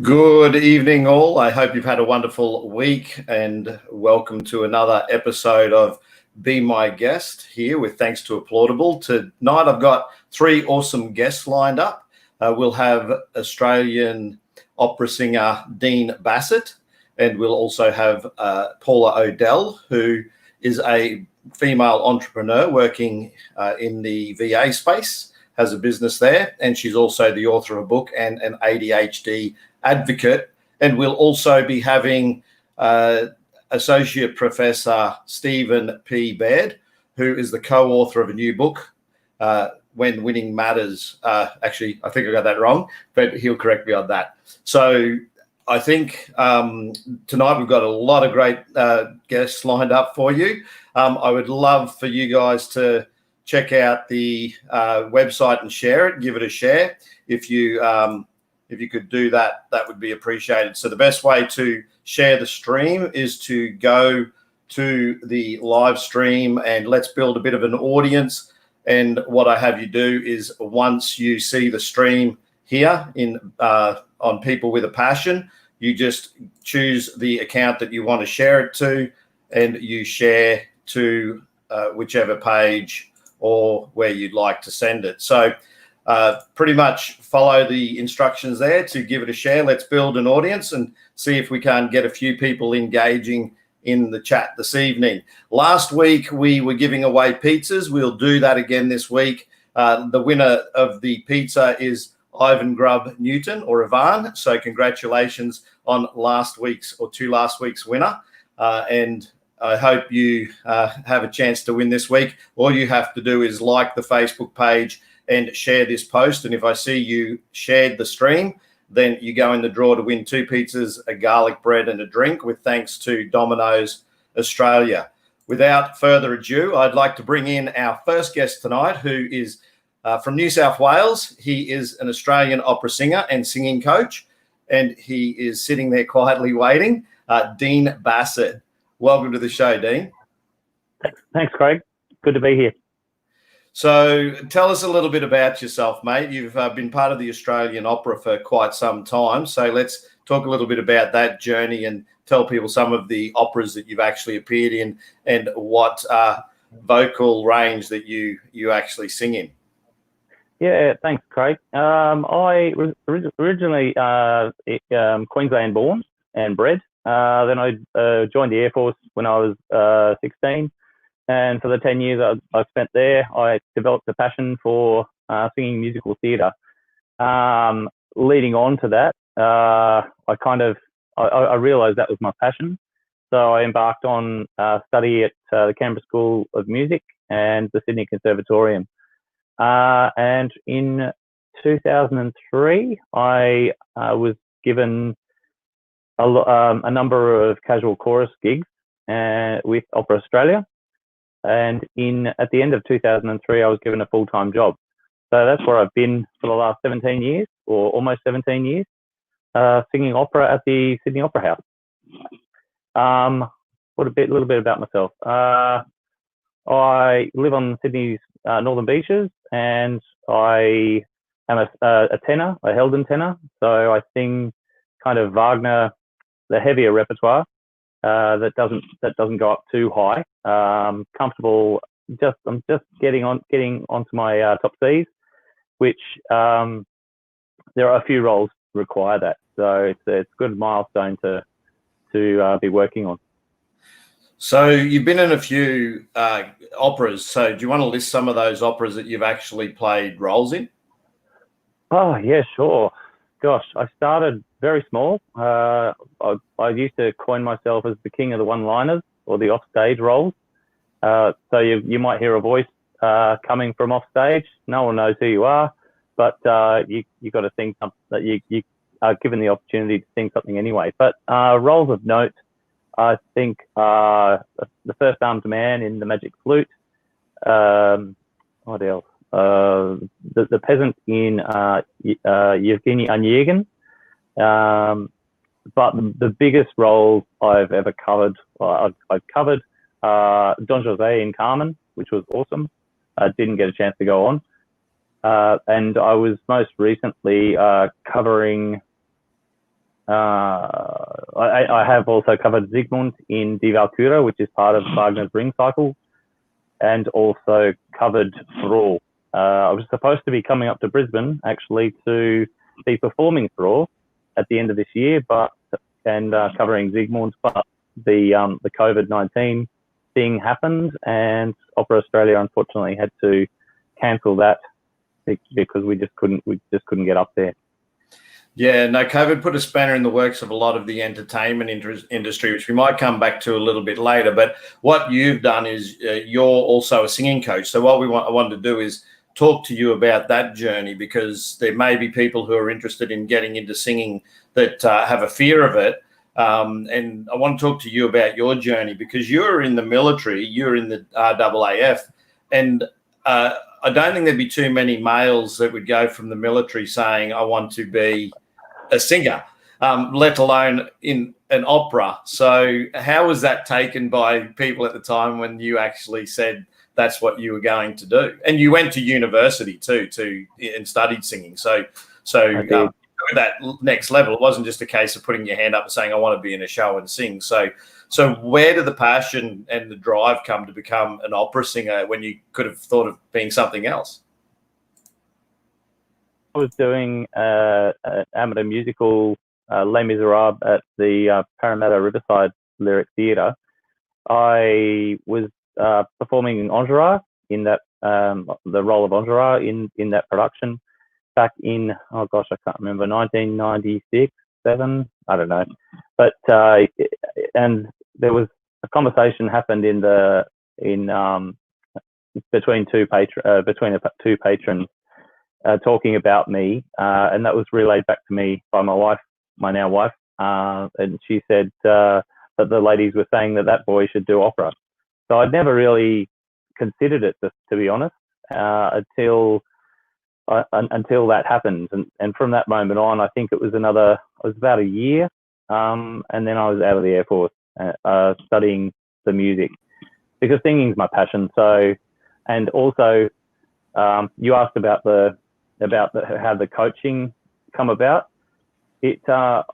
Good evening, all. I hope you've had a wonderful week and welcome to another episode of Be My Guest here with Thanks to Applaudable. Tonight I've got three awesome guests lined up. We'll have Australian opera singer Dean Bassett, and we'll also have Paula Odell, who is a female entrepreneur working in the VA space, has a business there, and she's also the author of a book and an ADHD advocate. And we'll also be having Associate Professor Stephen P. Baird, who is the co-author of a new book, When Winning Matters. Actually, I think I got that wrong, but he'll correct me on that. So I think tonight we've got a lot of great guests lined up for you. I would love for you guys to check out the website and share it, give it a share. If you could do that, that would be appreciated. So the best way to share the stream is to go to the live stream and let's build a bit of an audience. And what I have you do is once you see the stream here on People with a Passion, you just choose the account that you want to share it to and you share to whichever page or where you'd like to send it. So pretty much follow the instructions there to give it a share. Let's build an audience and see if we can get a few people engaging in the chat this evening. Last week, we were giving away pizzas. We'll do that again this week. The winner of the pizza is Ivan Grubb Newton, or Ivan. So congratulations on last week's winner. And I hope you have a chance to win this week. All you have to do is like the Facebook page and share this post. And if I see you shared the stream, then you go in the draw to win 2 pizzas, a garlic bread and a drink with thanks to Domino's Australia. Without further ado, I'd like to bring in our first guest tonight, who is from New South Wales. He is an Australian opera singer and singing coach, and he is sitting there quietly waiting. Dean Bassett. Welcome to the show, Dean. Thanks, Craig. Good to be here. So tell us a little bit about yourself, mate. You've been part of the Australian Opera for quite some time. So let's talk a little bit about that journey and tell people some of the operas that you've actually appeared in and what vocal range that you actually sing in. Yeah, thanks, Craig. I was originally Queensland born and bred. Then I joined the Air Force when I was 16. And for the 10 years I spent there, I developed a passion for singing musical theatre. Leading on to that, I realised that was my passion. So I embarked on study at the Canberra School of Music and the Sydney Conservatorium. And in 2003, I was given a number of casual chorus gigs with Opera Australia. And at the end of 2003, I was given a full-time job. So that's where I've been for the last 17 years, or almost 17 years, singing opera at the Sydney Opera House. Little bit about myself. I live on Sydney's northern beaches, and I am a tenor, a Helden tenor. So I sing kind of Wagner, the heavier repertoire. That doesn't go up too high. Comfortable. I'm just getting onto my top C's, which there are a few roles require that. So it's a good milestone to be working on. So you've been in a few operas. So do you want to list some of those operas that you've actually played roles in? Oh yeah, sure. Gosh, I started very small. I used to coin myself as the king of the one-liners or the offstage roles. So you might hear a voice coming from offstage. No one knows who you are, but you got to sing something that you are given the opportunity to sing something anyway. But roles of note, I think the first armed man in The Magic Flute. What else? The peasant in Yevgeny Onegin. But the biggest roles I've ever covered, I've covered Don Jose in Carmen, which was awesome. I didn't get a chance to go on. And I was most recently covering I have also covered Siegmund in Die Walküre, which is part of Wagner's Ring Cycle, and also covered Thrall. I was supposed to be coming up to Brisbane actually to be performing Thrall at the end of this year, and covering Siegmund, but the COVID-19 thing happened, and Opera Australia unfortunately had to cancel that because we just couldn't get up there. Yeah, no, COVID put a spanner in the works of a lot of the entertainment industry, which we might come back to a little bit later. But what you've done is you're also a singing coach. So what I wanted to do is talk to you about that journey, because there may be people who are interested in getting into singing that have a fear of it. And I want to talk to you about your journey, because you're in the military, you're in the RAAF, and I don't think there'd be too many males that would go from the military saying, I want to be a singer, let alone in an opera. So how was that taken by people at the time when you actually said that's what you were going to do? And you went to university too, and studied singing. So that next level, it wasn't just a case of putting your hand up and saying, I want to be in a show and sing. So where did the passion and the drive come to become an opera singer when you could have thought of being something else? I was doing an amateur musical, Les Miserables, at the Parramatta Riverside Lyric Theatre. I was performing in Enjolras, in that the role of Enjolras in that production back in, I can't remember, 1996, 7, I don't know. But and there was a conversation happened between two patrons. Talking about me, and that was relayed back to me by my wife, my now wife, and she said that the ladies were saying that boy should do opera. So I'd never really considered it, to be honest, until that happened, and from that moment on, I think it was about a year, and then I was out of the Air Force studying the music, because singing's my passion. So, and also, you asked about how the coaching come about. I've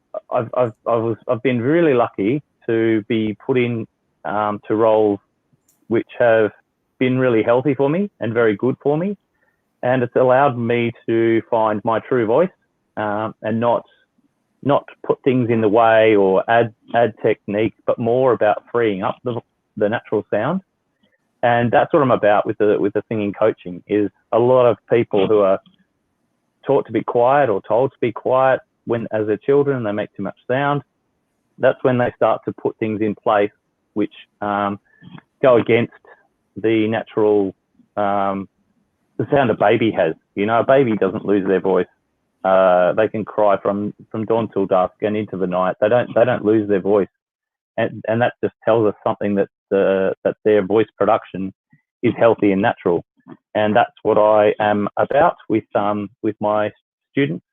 been really lucky to be put in to roles which have been really healthy for me and very good for me, and it's allowed me to find my true voice, and not put things in the way or add technique, but more about freeing up the natural sound. And that's what I'm about with the singing coaching. Is a lot of people who are taught to be quiet or told to be quiet when, as their children, they make too much sound. That's when they start to put things in place which go against the natural, the sound a baby has. You know, a baby doesn't lose their voice. They can cry from dawn till dusk and into the night. They don't lose their voice, and that just tells us something that their voice production is healthy and natural. And that's what I am about with my students.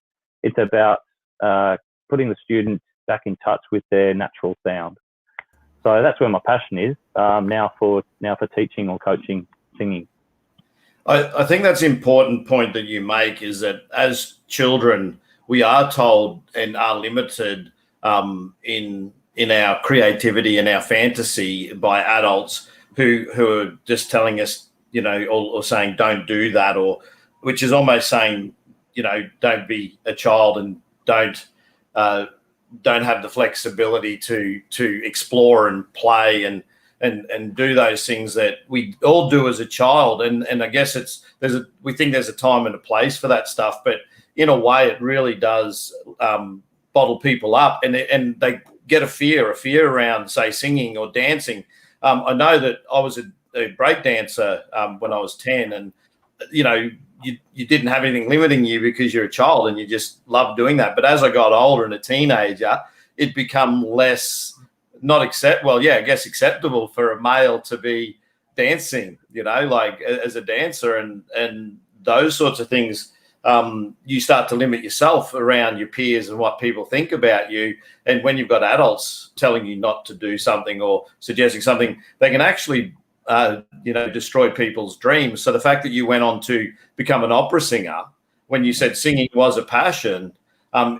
It's about putting the students back in touch with their natural sound. So that's where my passion is now for teaching or coaching singing. I think that's an important point that you make, is that as children, we are told and are limited in our creativity and our fantasy by adults who are just telling us, you know, or saying don't do that, or which is almost saying, you know, don't be a child and don't have the flexibility to explore and play and do those things that we all do as a child. And I guess we think there's a time and a place for that stuff, but in a way it really does bottle people up, and they get a fear around, say, singing or dancing. I know that I was a break dancer when I was 10, and you know, you didn't have anything limiting you because you're a child and you just loved doing that. But as I got older and a teenager, it become less acceptable for a male to be dancing, you know, like as a dancer and those sorts of things. You start to limit yourself around your peers and what people think about you. And when you've got adults telling you not to do something or suggesting something, they can actually, destroy people's dreams. So the fact that you went on to become an opera singer, when you said singing was a passion,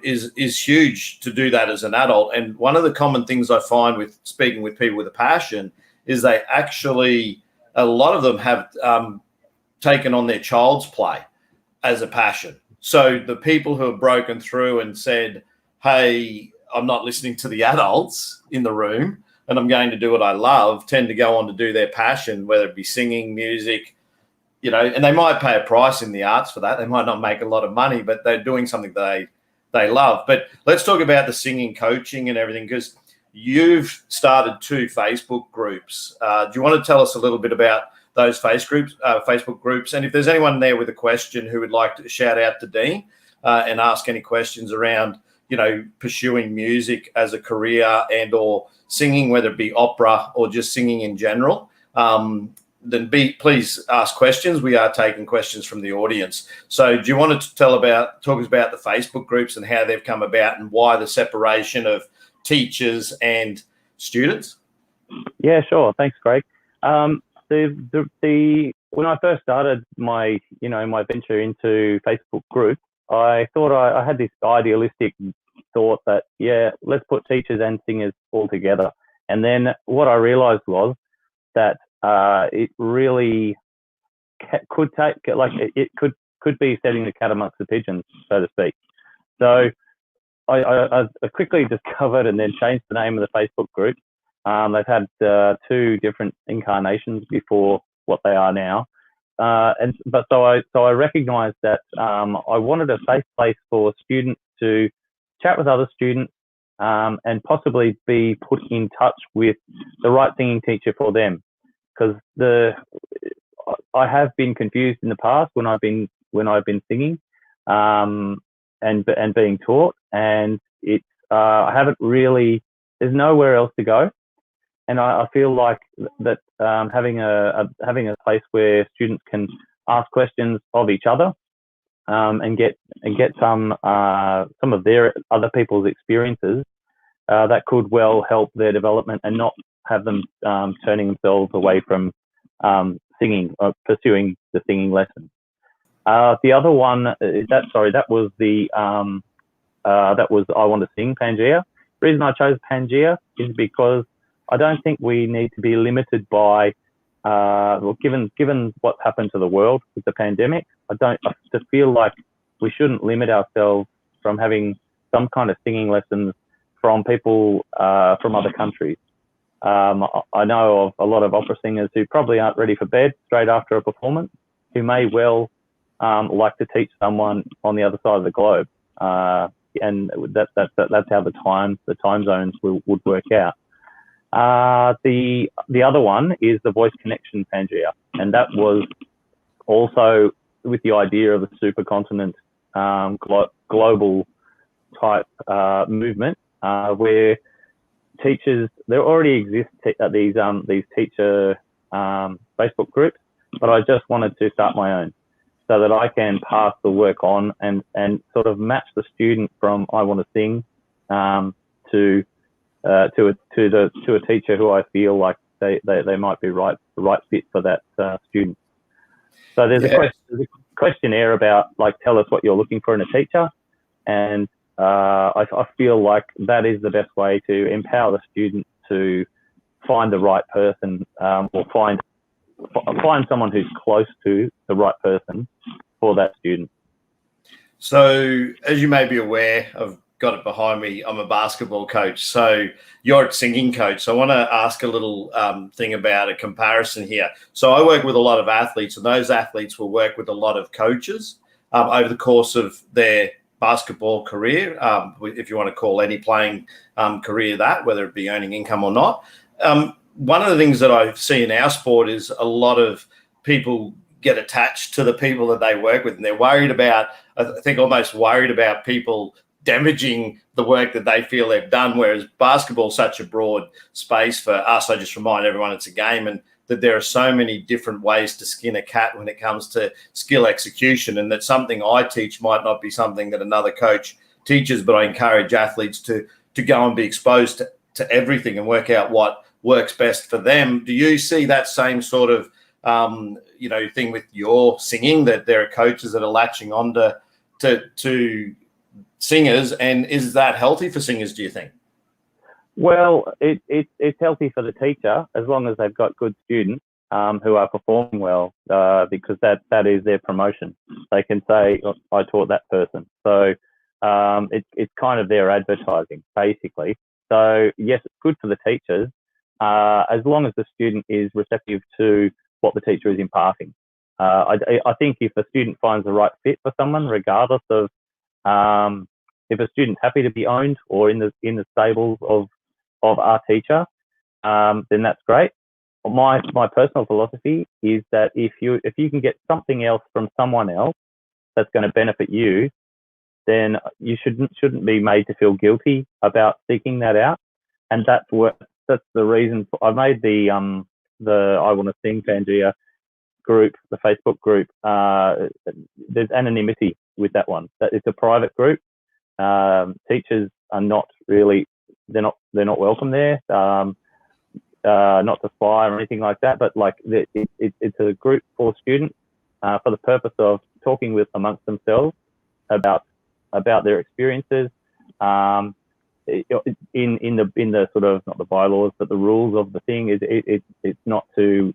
is huge to do that as an adult. And one of the common things I find with speaking with people with a passion is they actually, a lot of them have taken on their child's play as a passion. So the people who have broken through and said, hey, I'm not listening to the adults in the room and I'm going to do what I love, tend to go on to do their passion, whether it be singing, music, and they might pay a price in the arts for that. They might not make a lot of money, but they're doing something they love. But let's talk about the singing coaching and everything, because you've started 2 Facebook groups. Do you want to tell us a little bit about those Facebook groups? And if there's anyone there with a question who would like to shout out to Dean and ask any questions around, pursuing music as a career and or singing, whether it be opera or just singing in general, then please ask questions. We are taking questions from the audience. So do you want to talk about the Facebook groups and how they've come about and why the separation of teachers and students? Yeah, sure. Thanks, Craig. When I first started my venture into Facebook group, I thought I had this idealistic thought that, let's put teachers and singers all together. And then what I realized was that it really could be setting the cat amongst the pigeons, so to speak. So I quickly discovered and then changed the name of the Facebook group. They've had 2 different incarnations before what they are now. So I recognised that I wanted a safe place for students to chat with other students and possibly be put in touch with the right singing teacher for them. Because I have been confused in the past when I've been singing and being taught, and it's I haven't really. There's nowhere else to go, and I feel like that having a place where students can ask questions of each other and get some of their other people's experiences that could well help their development and not have them turning themselves away from singing or pursuing the singing lesson. The other one that was I Want to Sing, Pangea. The reason I chose Pangea is because I don't think we need to be limited by given what's happened to the world with the pandemic. I just feel like we shouldn't limit ourselves from having some kind of singing lessons from people from other countries. I know of a lot of opera singers who probably aren't ready for bed straight after a performance, who may well like to teach someone on the other side of the globe, and that's how the time zones would work out. The other one is the Voice Connection Pangea, and that was also with the idea of a supercontinent global type movement where teachers, there already exist these teacher Facebook groups, but I just wanted to start my own so that I can pass the work on and sort of match the student from I Want to Sing to a teacher who I feel like they might be the right fit for that student. So there's a questionnaire about, like, tell us what you're looking for in a teacher, and I feel like that is the best way to empower the student to find the right person, or find someone who's close to the right person for that student. So, as you may be aware, I've got it behind me, I'm a basketball coach. So you're a singing coach. So I want to ask a little thing about a comparison here. So I work with a lot of athletes, and those athletes will work with a lot of coaches over the course of their basketball career, if you want to call any playing career that, whether it be earning income or not. One of the things that I see in our sport is a lot of people get attached to the people that they work with, and they're worried about, I think almost worried about people damaging the work that they feel they've done, whereas basketball is such a broad space for us. I just remind everyone it's a game, and that there are so many different ways to skin a cat when it comes to skill execution, and that something I teach might not be something that another coach teaches, but I encourage athletes to go and be exposed to everything and work out what works best for them. Do you see that same sort of thing with your singing, that there are coaches that are latching on to singers, and is that healthy for singers, do you think? Well, it's healthy for the teacher as long as they've got good students who are performing well, because that is their promotion. They can say, oh, I taught that person. So it's kind of their advertising, basically. So yes, it's good for the teachers as long as the student is receptive to what the teacher is imparting. I think if a student finds the right fit for someone, regardless of if a student's happy to be owned or in the stables of our teacher, then that's great. My personal philosophy is that if you can get something else from someone else that's going to benefit you, then you shouldn't be made to feel guilty about seeking that out. And that's the reason I made the I Want to Sing Pangea group, the Facebook group. There's anonymity with that one. It's a private group. Teachers are not really, they're not welcome there. Not to spy or anything like that, but like it's a group for students for the purpose of talking with amongst themselves about their experiences. In the sort of, not the bylaws, but the rules of the thing is it's not to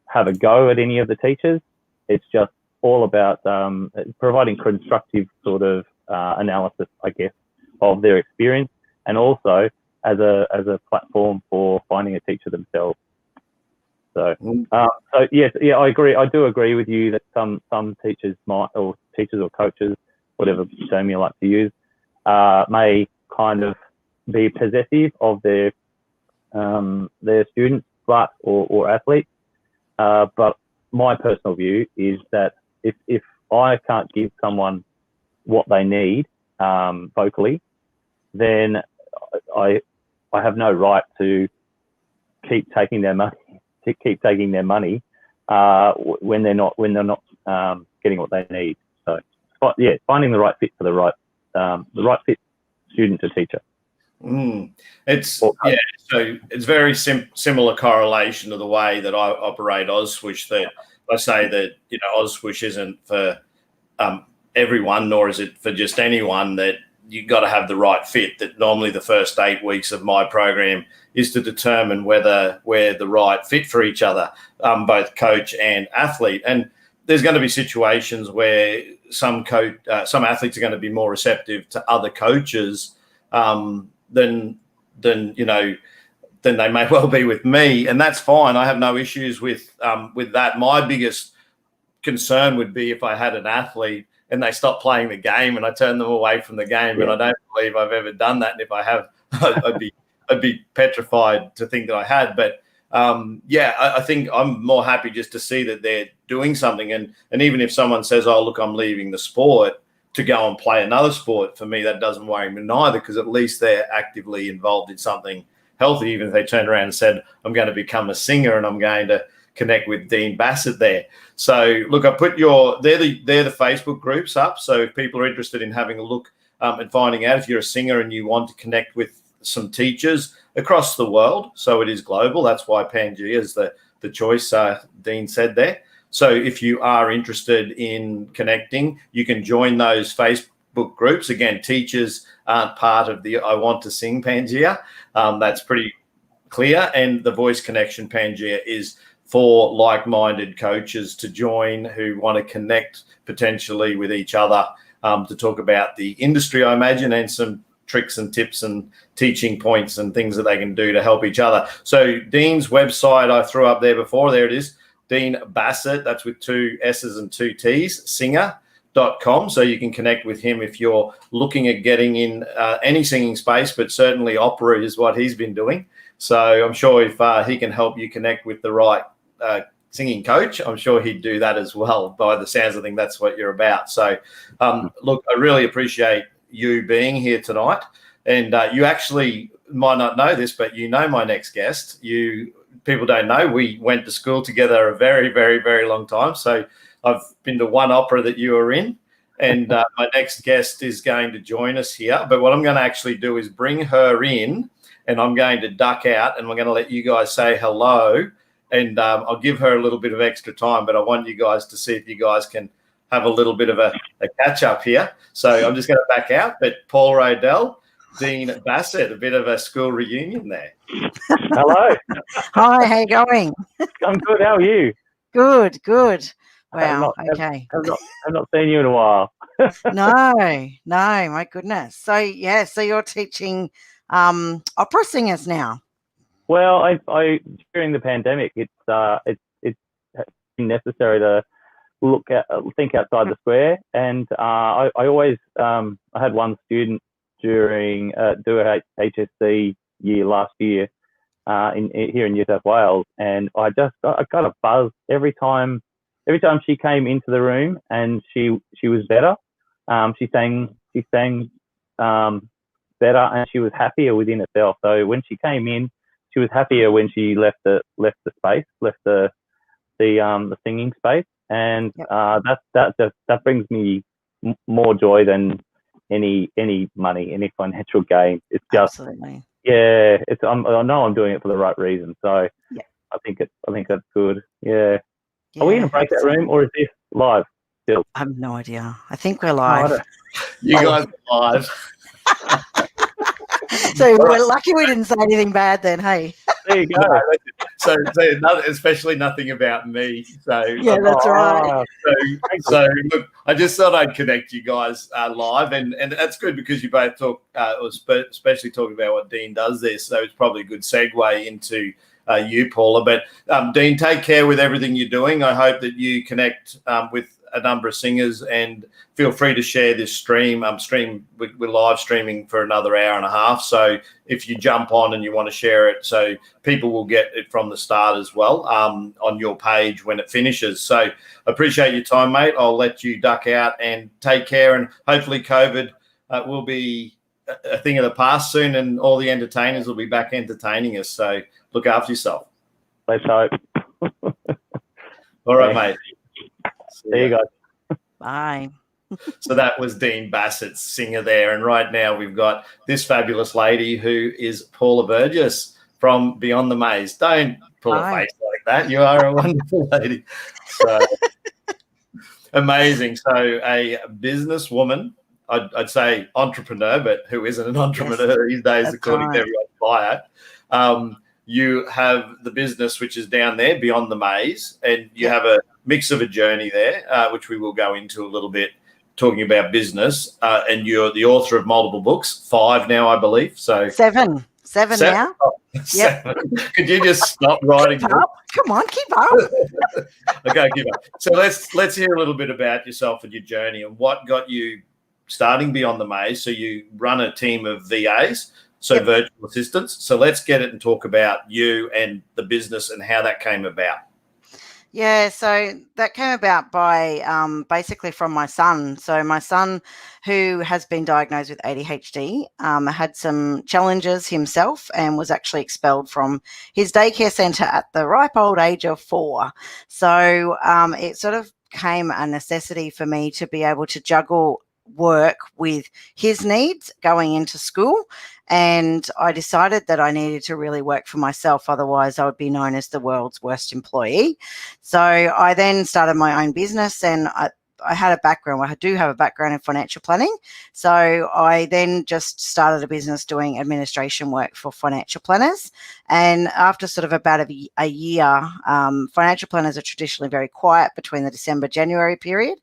have a go at any of the teachers. It's just all about providing constructive sort of analysis, I guess, of their experience, and also as a platform for finding a teacher themselves. So yes, I agree. I do agree with you that some teachers or coaches, whatever term you like to use, may kind of be possessive of their students, or athletes. But my personal view is that if I can't give someone what they need vocally, then I have no right to keep taking their money. When they're not getting what they need. So yeah, finding the right fit for the right fit student to teacher. So it's very similar correlation to the way that I operate Ausswish. That I say that Ausswish isn't for everyone, nor is it for just anyone. That you've got to have the right fit. That normally the first 8 weeks of my program is to determine whether we're the right fit for each other, both coach and athlete. And there's going to be situations where some athletes are going to be more receptive to other coaches than they may well be with me, and that's fine. I have no issues with that. My biggest concern would be if I had an athlete and they stopped playing the game and I turned them away from the game. Yeah. And I don't believe I've ever done that. And if I have, I'd be petrified to think that I had. But I think I'm more happy just to see that they're doing something. And even if someone says, oh, look, I'm leaving the sport to go and play another sport, for me, that doesn't worry me neither, because at least they're actively involved in something healthy. Even if they turned around and said, I'm going to become a singer and I'm going to connect with Dean Bassett there. So look, I put they're the Facebook groups up. So if people are interested in having a look and finding out, if you're a singer and you want to connect with some teachers across the world, so it is global. That's why Pangea is the choice, Dean said there. So if you are interested in connecting, you can join those Facebook groups. Again, teachers aren't part of the I Want to Sing Pangea. That's pretty clear. And the Voice Connection Pangea is for like-minded coaches to join who want to connect potentially with each other to talk about the industry, I imagine, and some tricks and tips and teaching points and things that they can do to help each other. So Dean's website I threw up there before. There it is, Dean Bassett. That's with 2 S's and 2 T's, singer.com. So you can connect with him if you're looking at getting in any singing space, but certainly opera is what he's been doing. So I'm sure if he can help you connect with the right singing coach, I'm sure he'd do that as well. By the sounds of things, that's what you're about. So look, I really appreciate you being here tonight. And you actually might not know this, but you know my next guest. People don't know, we went to school together a very, very, very long time. So I've been to one opera that you were in, and my next guest is going to join us here. But what I'm going to actually do is bring her in, and I'm going to duck out, and we're going to let you guys say hello. And I'll give her a little bit of extra time, but I want you guys to see if you guys can have a little bit of a catch up here. So I'm just going to back out. But Paul Rodell, Dean Bassett, a bit of a school reunion there. Hello. Hi, how you going? I'm good. How are you? Good. Wow. Okay. I've not seen you in a while. No, my goodness. So you're teaching opera singers now. Well, I during the pandemic, it's been necessary to think outside the square, and I always I had one student during do a HSC year last year here in New South Wales, and I got a buzz every time she came into the room, and she was better. She sang better, and she was happier within herself. So when she came in, she was happier when she left the space, left the singing space, and that brings me more joy than any money, any financial gain. It's just absolutely. Yeah, I know I'm doing it for the right reason, so yeah. I think that's good. Yeah. Are we in a breakout room, or is this live still? I have no idea. I think we're live. You guys are live. So we're lucky we didn't say anything bad then. Hey. There you go. So especially nothing about me. So yeah, that's right. So look, I just thought I'd connect you guys live, and that's good because you both talk, especially talking about what Dean does there. So it's probably a good segue into you, Paula. But Dean, take care with everything you're doing. I hope that you connect with a number of singers, and feel free to share this stream. We're live streaming for another hour and a half. So if you jump on and you want to share it, so people will get it from the start as well on your page when it finishes. So appreciate your time, mate. I'll let you duck out and take care. And hopefully COVID will be a thing of the past soon, and all the entertainers will be back entertaining us. So look after yourself. Let's hope. All right, mate. There you go. Bye. So that was Dean Bassett, singer there. And right now we've got this fabulous lady who is Paula Burgess from Beyond the Maze. Don't pull a face like that. You are a wonderful lady. So amazing. So a businesswoman, I'd say entrepreneur, but who isn't an entrepreneur these days, according to everyone's bio. You have the business, which is down there, Beyond the Maze, and you have a mix of a journey there, which we will go into a little bit, talking about business. And you're the author of multiple books, 5 now, I believe. So seven now. Oh, yep. 7. Could you just stop writing? Keep up. Come on, keep up. Okay, keep up. So let's hear a little bit about yourself and your journey and what got you starting Beyond the Maze. So you run a team of VAs. So virtual assistants. So let's get it and talk about you and the business and how that came about. Yeah, so that came about by basically from my son. So my son, who has been diagnosed with ADHD, had some challenges himself and was actually expelled from his daycare centre at the ripe old age of 4. So it sort of came a necessity for me to be able to juggle work with his needs going into school, and I decided that I needed to really work for myself, otherwise I would be known as the world's worst employee. So I then started my own business, and I had a background. I do have a background in financial planning, so I then just started a business doing administration work for financial planners. And after sort of about a year, financial planners are traditionally very quiet between the December-January period,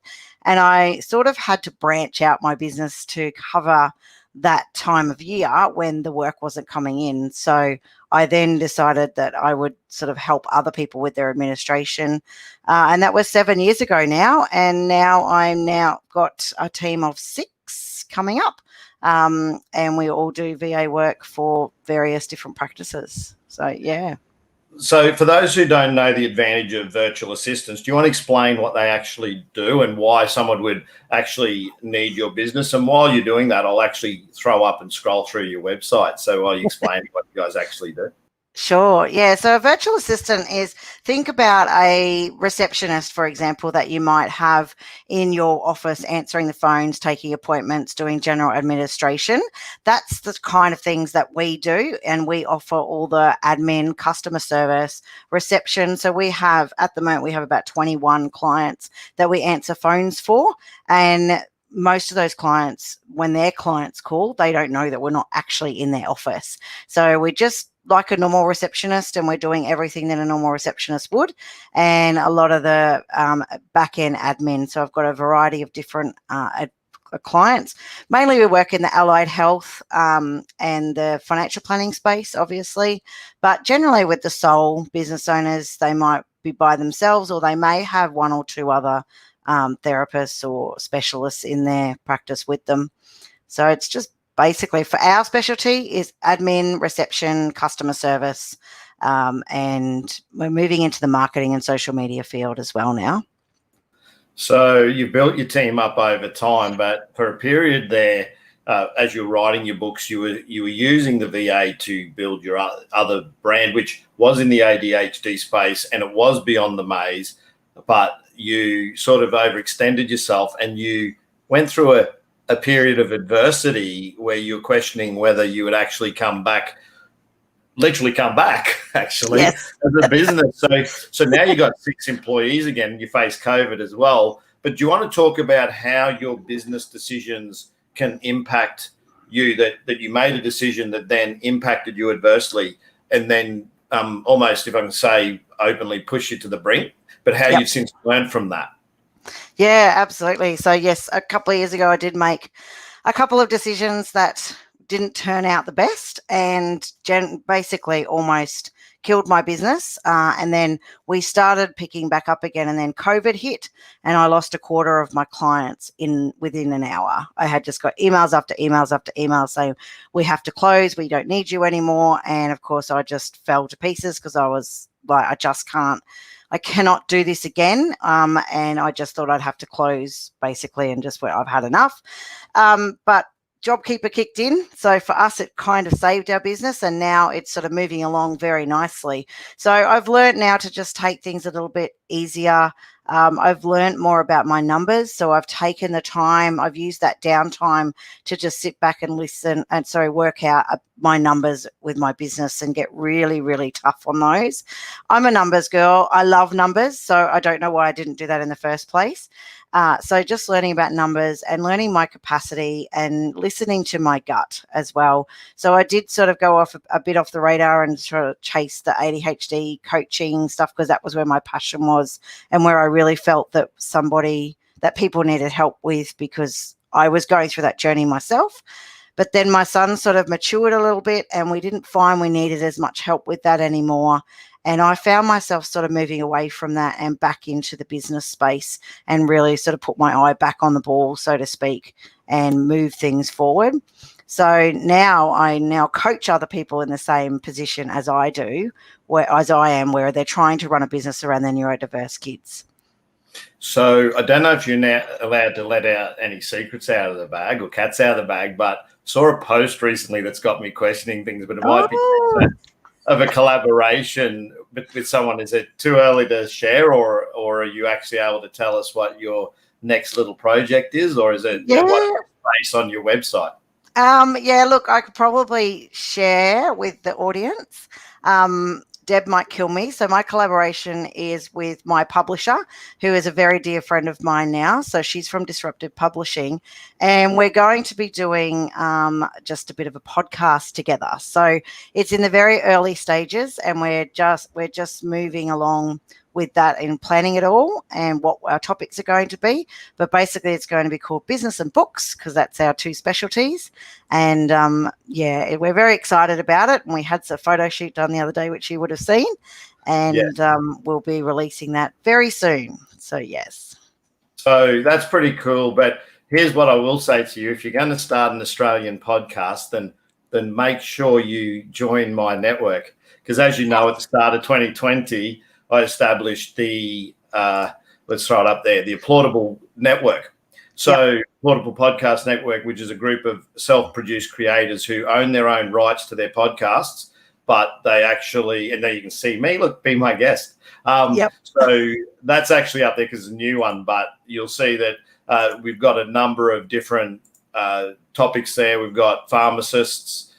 and I sort of had to branch out my business to cover that time of year when the work wasn't coming in. So I then decided that I would sort of help other people with their administration. And that was 7 years ago now. And now I'm got a team of 6 coming up. And we all do VA work for various different practices. So, yeah. So for those who don't know the advantage of virtual assistants, do you want to explain what they actually do and why someone would actually need your business? And while you're doing that, I'll actually throw up and scroll through your website. So while you explain what you guys actually do. Sure. Yeah. So a virtual assistant is, think about a receptionist, for example, that you might have in your office, answering the phones, taking appointments, doing general administration. That's the kind of things that we do. And we offer all the admin, customer service, reception. So we have, at the moment, we have about 21 clients that we answer phones for. And most of those clients, when their clients call, they don't know that we're not actually in their office. So we just like a normal receptionist, and we're doing everything that a normal receptionist would, and a lot of the back-end admin. So I've got a variety of different clients. Mainly we work in the allied health and the financial planning space, obviously, but generally with the sole business owners, they might be by themselves, or they may have one or two other therapists or specialists in their practice with them. So it's just basically, for our specialty is admin, reception, customer service, and we're moving into the marketing and social media field as well now. So you've built your team up over time, but for a period there, as you're writing your books, you were using the VA to build your other brand, which was in the ADHD space, and it was beyond the maze, but you sort of overextended yourself, and you went through a period of adversity where you're questioning whether you would actually literally come back actually, yes, as a business. So now you got 6 employees again, you face COVID as well. But do you want to talk about how your business decisions can impact you, that you made a decision that then impacted you adversely, and then almost, if I can say openly, push you to the brink, but how you've since learned from that? Yeah, absolutely. So yes, a couple of years ago, I did make a couple of decisions that didn't turn out the best, and basically almost killed my business. And then we started picking back up again, and then COVID hit, and I lost a quarter of my clients within an hour. I had just got emails after emails after emails saying, we have to close, we don't need you anymore. And of course, I just fell to pieces, because I was like, I cannot do this again. And I just thought I'd have to close basically, and just where I've had enough. But JobKeeper kicked in. So for us, it kind of saved our business, and now it's sort of moving along very nicely. So I've learned now to just take things a little bit easier. I've learned more about my numbers. So I've taken the time, I've used that downtime to just sit back and listen and work out my numbers with my business, and get really, really tough on those. I'm a numbers girl. I love numbers. So I don't know why I didn't do that in the first place. So just learning about numbers and learning my capacity and listening to my gut as well. So I did sort of go off a bit off the radar and sort of chase the ADHD coaching stuff, because that was where my passion was, and where I really felt that people needed help with, because I was going through that journey myself. But then my son sort of matured a little bit, and we didn't find we needed as much help with that anymore. And I found myself sort of moving away from that and back into the business space, and really sort of put my eye back on the ball, so to speak, and move things forward. So now I coach other people in the same position as I do, where they're trying to run a business around their neurodiverse kids. So I don't know if you're now allowed to let out any secrets out of the bag or cats out of the bag, but saw a post recently that's got me questioning things, but it might be of a collaboration with someone. Is it too early to share, or are you actually able to tell us what your next little project is, or is it based on your website? Look, I could probably share with the audience. Deb might kill me. So my collaboration is with my publisher, who is a very dear friend of mine now. So she's from Disruptive Publishing, and we're going to be doing just a bit of a podcast together. So it's in the very early stages, and we're just moving along with that and planning it all and what our topics are going to be. But basically it's going to be called Business and Books, because that's our two specialties. And we're very excited about it. And we had a photo shoot done the other day, which you would have seen. And we'll be releasing that very soon. So, yes. So that's pretty cool. But here's what I will say to you. If you're going to start an Australian podcast, then make sure you join my network. Because as you know, at the start of 2020, I established the, let's throw it up there, the Applaudable Network. So Applaudable Podcast Network, which is a group of self-produced creators who own their own rights to their podcasts, but they actually, and there you can see me, look, be my guest. Yep. So that's actually up there because it's a new one, but you'll see that we've got a number of different topics there. We've got pharmacists,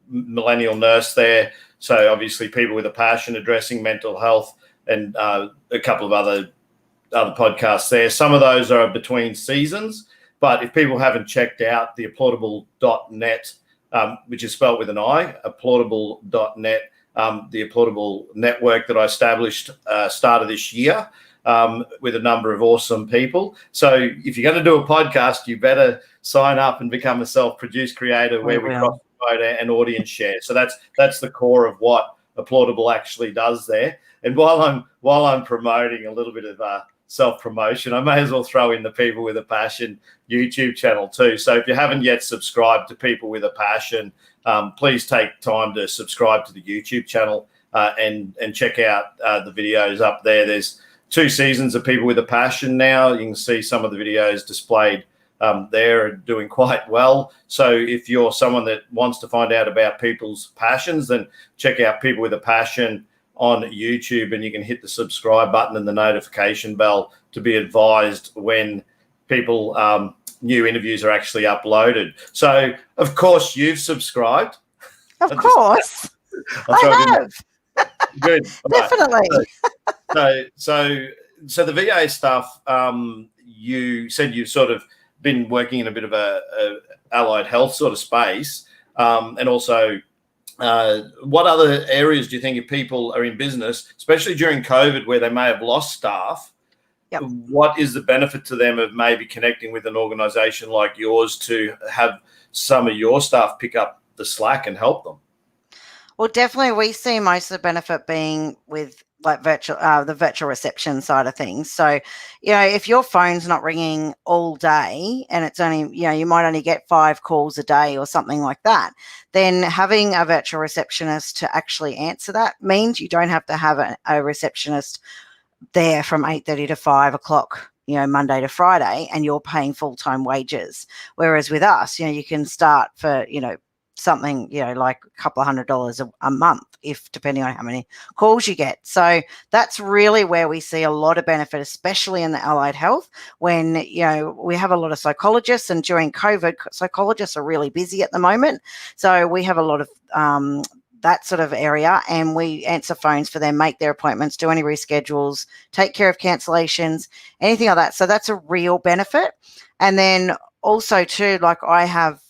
millennial nurse there. So obviously people with a passion addressing mental health, and a couple of other podcasts there. Some of those are between seasons, but if people haven't checked out the applaudable.net, which is spelled with an I, applaudable.net, the Applaudable network that I established start of this year with a number of awesome people. So if you're going to do a podcast, you better sign up and become a self-produced creator where we cross-promote and audience share. So that's the core of what Applaudable actually does there. And while I'm promoting a little bit of self-promotion, I may as well throw in the People with a Passion YouTube channel too. So if you haven't yet subscribed to People with a Passion, please take time to subscribe to the YouTube channel and check out the videos up there. There's 2 seasons of People with a Passion now. You can see some of the videos displayed there are doing quite well. So if you're someone that wants to find out about people's passions, then check out People with a Passion on YouTube, and you can hit the subscribe button and the notification bell to be advised when people new interviews are actually uploaded. So of course you've subscribed. Of course. I have. Good. Definitely. Right. So the VA stuff, you said you've sort of been working in a bit of a allied health sort of space, and also what other areas do you think if people are in business, especially during COVID where they may have lost staff, yep, what is the benefit to them of maybe connecting with an organisation like yours to have some of your staff pick up the slack and help them? Well, definitely we see most of the benefit being with like the virtual reception side of things. So, if your phone's not ringing all day and it's only, you might only get 5 calls a day or something like that, then having a virtual receptionist to actually answer that means you don't have to have a receptionist there from 8:30 to 5 o'clock, Monday to Friday, and you're paying full-time wages. Whereas with us, you can start for, something, like a couple of $100 a month, if depending on how many calls you get. So that's really where we see a lot of benefit, especially in the allied health, when, we have a lot of psychologists, and during COVID, psychologists are really busy at the moment. So we have a lot of that sort of area, and we answer phones for them, make their appointments, do any reschedules, take care of cancellations, anything like that. So that's a real benefit. And then also too, like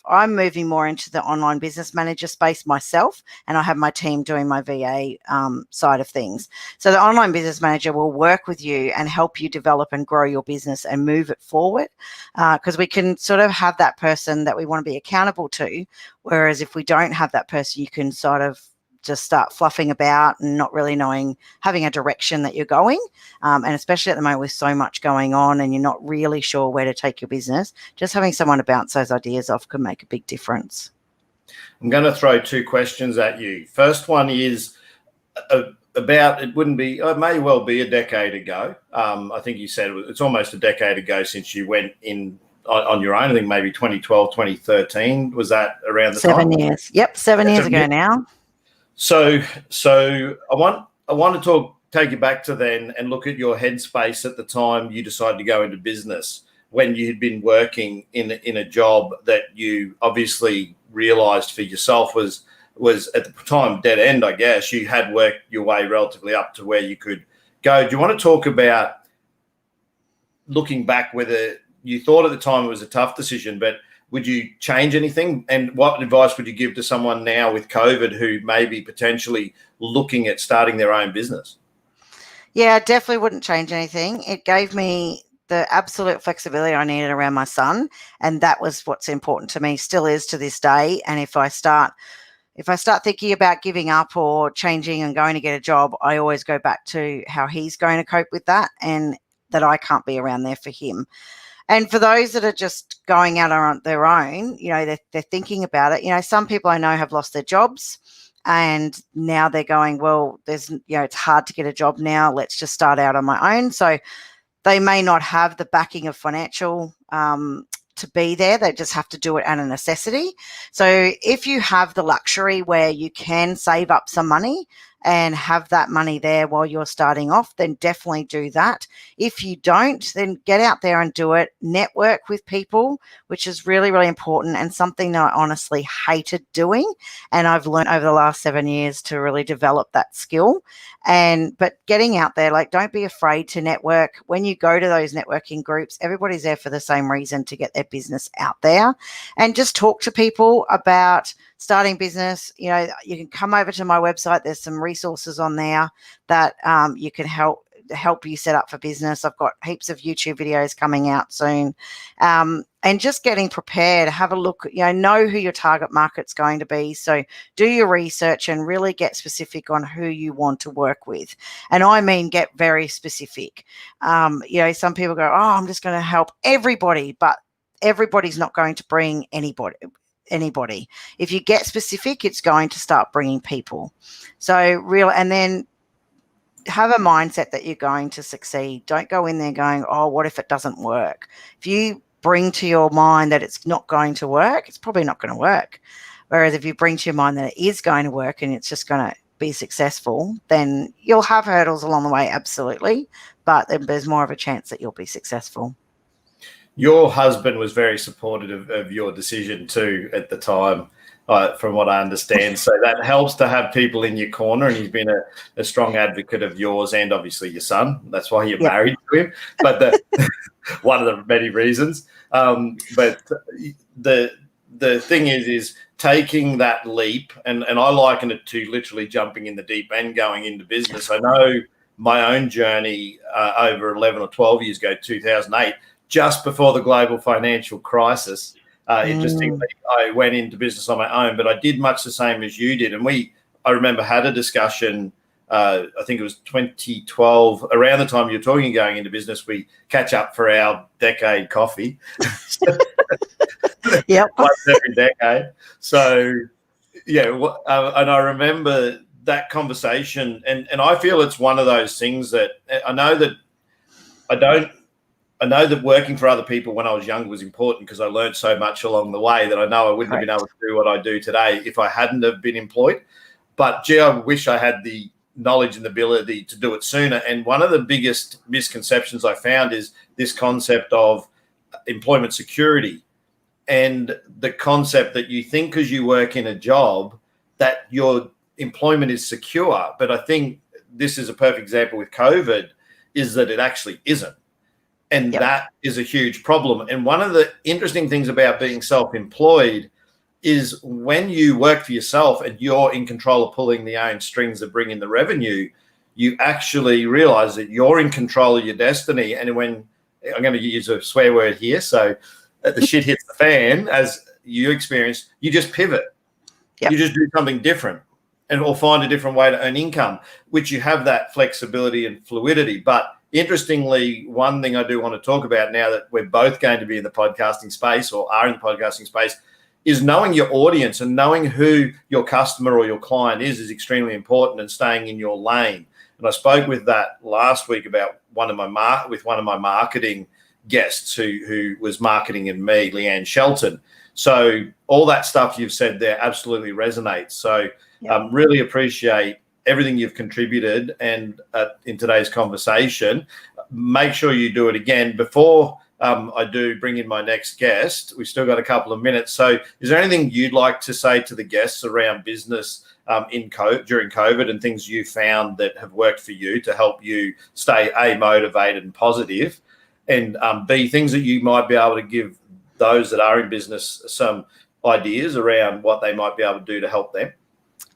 I'm moving more into the online business manager space myself, and I have my team doing my VA side of things. So the online business manager will work with you and help you develop and grow your business and move it forward, because we can sort of have that person that we want to be accountable to. Whereas if we don't have that person, you can sort of just start fluffing about and not really having a direction that you're going. And especially at the moment with so much going on and you're not really sure where to take your business, just having someone to bounce those ideas off can make a big difference. I'm going to throw 2 questions at you. First one is about, it may well be a decade ago. I think you said it's almost a decade ago since you went in on your own. I think maybe 2012, 2013. Was that around the time? 7 years. Yep, 7 years ago now. So I want to take you back to then and look at your headspace at the time you decided to go into business, when you had been working in a job that you obviously realised for yourself was at the time dead end. I guess you had worked your way relatively up to where you could go. Do you want to talk about looking back, whether you thought at the time it was a tough decision, but would you change anything? And what advice would you give to someone now with COVID who may be potentially looking at starting their own business? Yeah, I definitely wouldn't change anything. It gave me the absolute flexibility I needed around my son. And that was what's important to me, still is to this day. And if I start thinking about giving up or changing and going to get a job, I always go back to how he's going to cope with that, and that I can't be around there for him. And for those that are just going out on their own, they're thinking about it. Some people I know have lost their jobs, and now they're going, well, it's hard to get a job now. Let's just start out on my own. So they may not have the backing of financial to be there. They just have to do it out of necessity. So if you have the luxury where you can save up some money and have that money there while you're starting off, then definitely do that. If you don't, then get out there and do it. Network with people, which is really, really important, and something that I honestly hated doing. And I've learned over the last 7 years to really develop that skill. But getting out there, like, don't be afraid to network. When you go to those networking groups, everybody's there for the same reason, to get their business out there, and just talk to people about starting business. You know, you can come over to my website. There's some resources on there that you can help you set up for business. I've got heaps of YouTube videos coming out soon. And just getting prepared, have a look, know who your target market's going to be. So do your research and really get specific on who you want to work with. And I mean, get very specific. Some people go, oh, I'm just going to help everybody, but everybody's not going to bring anybody. If you get specific, it's going to start bringing people. And then have a mindset that you're going to succeed. Don't go in there going, oh, what if it doesn't work? If you bring to your mind that it's not going to work, it's probably not going to work. Whereas if you bring to your mind that it is going to work and it's just going to be successful, then you'll have hurdles along the way, absolutely, but there's more of a chance that you'll be successful. Your husband was very supportive of your decision too at the time, from what I understand. So that helps to have people in your corner, and he's been a strong advocate of yours and obviously your son. That's why you're married to him. But one of the many reasons. But the thing is taking that leap, and I liken it to literally jumping in the deep end, going into business. I know my own journey over 11 or 12 years ago, 2008, just before the global financial crisis. Interestingly, I went into business on my own, but I did much the same as you did. And I remember had a discussion, I think it was 2012, around the time you're talking going into business, we catch up for our decade coffee. Yep. Once every decade. So, and I remember that conversation, and I feel it's one of those things that I know that working for other people when I was young was important, because I learned so much along the way that I know I wouldn't have been able to do what I do today if I hadn't have been employed. But gee, I wish I had the knowledge and the ability to do it sooner. And one of the biggest misconceptions I found is this concept of employment security, and the concept that you think because you work in a job that your employment is secure. But I think this is a perfect example with COVID, is that it actually isn't. And that is a huge problem. And one of the interesting things about being self-employed is when you work for yourself and you're in control of pulling the own strings that bring in the revenue, you actually realize that you're in control of your destiny. And when I'm going to use a swear word here, so the shit hits the fan, as you experienced, you just pivot. You just do something different, or find a different way to earn income, which you have that flexibility and fluidity. But interestingly, one thing I do want to talk about now that we're both going to be in the podcasting space, or are in the podcasting space, is knowing your audience and knowing who your customer or your client is extremely important, and staying in your lane. And I spoke with that last week about one of my marketing guests who was marketing in me, Leanne Shelton. So all that stuff you've said there absolutely resonates. So really appreciate everything you've contributed, and in today's conversation. Make sure you do it again. Before I do bring in my next guest, we've still got a couple of minutes. So is there anything you'd like to say to the guests around business during COVID, and things you found that have worked for you to help you stay A, motivated and positive, and B, things that you might be able to give those that are in business some ideas around what they might be able to do to help them?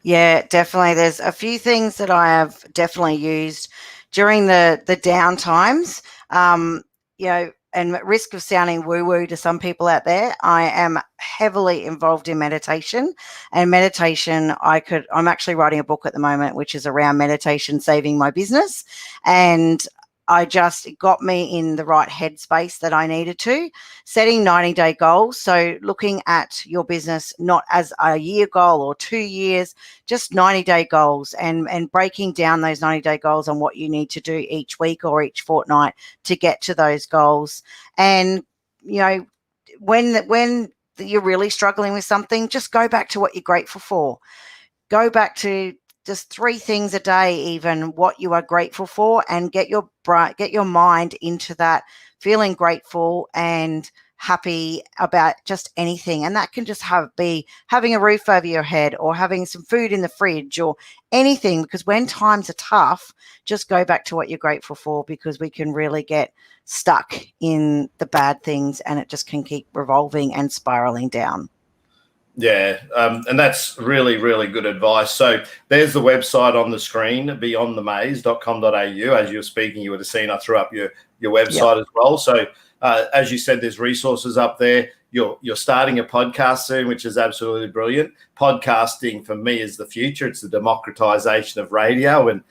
Yeah, definitely. There's a few things that I have definitely used during the down times. And at risk of sounding woo-woo to some people out there, I am heavily involved in meditation. And meditation, I'm actually writing a book at the moment, which is around meditation saving my business. And it got me in the right headspace that I needed to. Setting 90-day goals. So looking at your business not as a year goal or 2 years, just 90-day goals, and breaking down those 90-day goals on what you need to do each week or each fortnight to get to those goals. And, when you're really struggling with something, just go back to what you're grateful for. Go back to just 3 things a day, even what you are grateful for, and get your mind into that feeling grateful and happy about just anything. And that can just be having a roof over your head, or having some food in the fridge, or anything. Because when times are tough, just go back to what you're grateful for, because we can really get stuck in the bad things, and it just can keep revolving and spiraling down. Yeah, and that's really, really good advice. So there's the website on the screen, beyondthemaze.com.au. As you were speaking, you would have seen I threw up your website as well. So as you said, there's resources up there. You're starting a podcast soon, which is absolutely brilliant. Podcasting for me is the future. It's the democratization of radio, and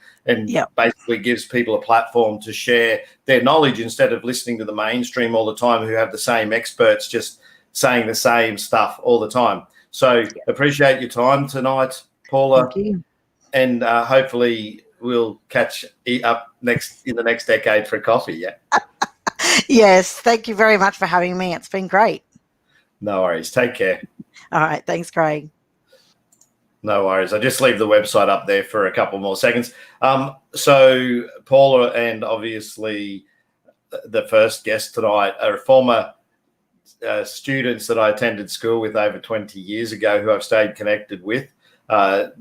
basically gives people a platform to share their knowledge instead of listening to the mainstream all the time, who have the same experts just saying the same stuff all the time. So appreciate your time tonight, Paula. Thank you. And hopefully we'll catch up in the next decade for a coffee. Yeah. Yes. Thank you very much for having me. It's been great. No worries. Take care. All right. Thanks, Craig. No worries. I'll just leave the website up there for a couple more seconds. So Paula, and obviously the first guest tonight, are former students that I attended school with over 20 years ago, who I've stayed connected with.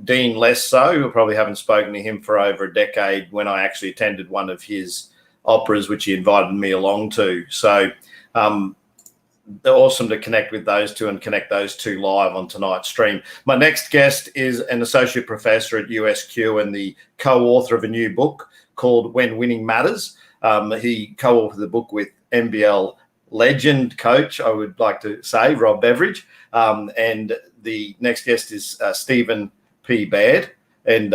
Dean less so. I probably haven't spoken to him for over a decade, when I actually attended one of his operas, which he invited me along to. So awesome to connect with those two, and connect those two live on tonight's stream. My next guest is an associate professor at USQ and the co-author of a new book called When Winning Matters. He co-authored the book with NBL legend coach, I would like to say, Rob Beveridge. And the next guest is Stepehn P. Baird, and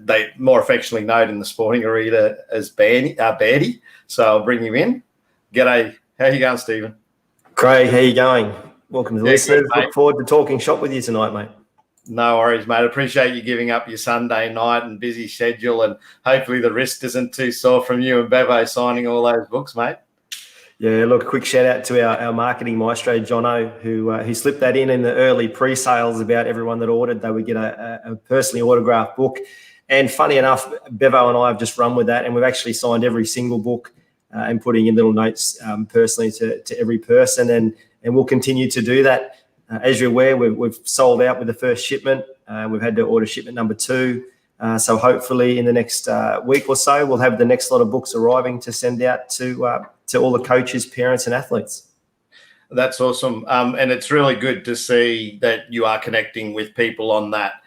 they more affectionately known in the sporting arena as Birdy. So I'll bring you in. G'day. How you going, Stepehn? Craig, how you going? Welcome to the listeners. Look forward to talking shop with you tonight, mate. No worries, mate. Appreciate you giving up your Sunday night and busy schedule, and hopefully the wrist isn't too sore from you and Bevo signing all those books, mate. Yeah, look, a quick shout out to our marketing maestro, Jono, who slipped that in the early pre-sales about everyone that ordered. They would get a personally autographed book. And funny enough, Bevo and I have just run with that, and we've actually signed every single book and putting in little notes personally to every person. And we'll continue to do that. As you're aware, we've sold out with the first shipment. We've had to order shipment number 2. So hopefully in the next week or so, we'll have the next lot of books arriving to send out to all the coaches, parents, and athletes. That's awesome. And it's really good to see that you are connecting with people on that,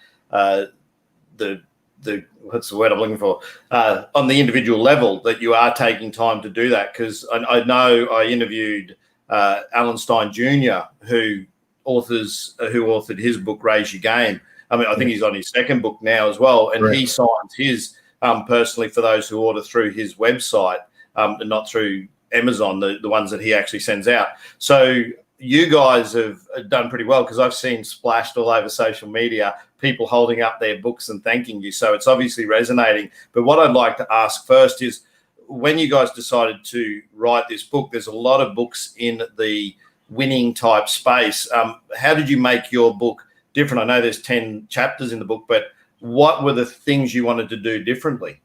what's the word I'm looking for, on the individual level, that you are taking time to do that. Because I know I interviewed Alan Stein Jr., who authored his book, Raise Your Game. I mean, I think he's on his second book now as well. And he signs his personally for those who order through his website, and not through Amazon, the ones that he actually sends out. So you guys have done pretty well, because I've seen splashed all over social media, people holding up their books and thanking you. So it's obviously resonating. But what I'd like to ask first is, when you guys decided to write this book, there's a lot of books in the winning type space. How did you make your book different? I know there's 10 chapters in the book, but what were the things you wanted to do differently?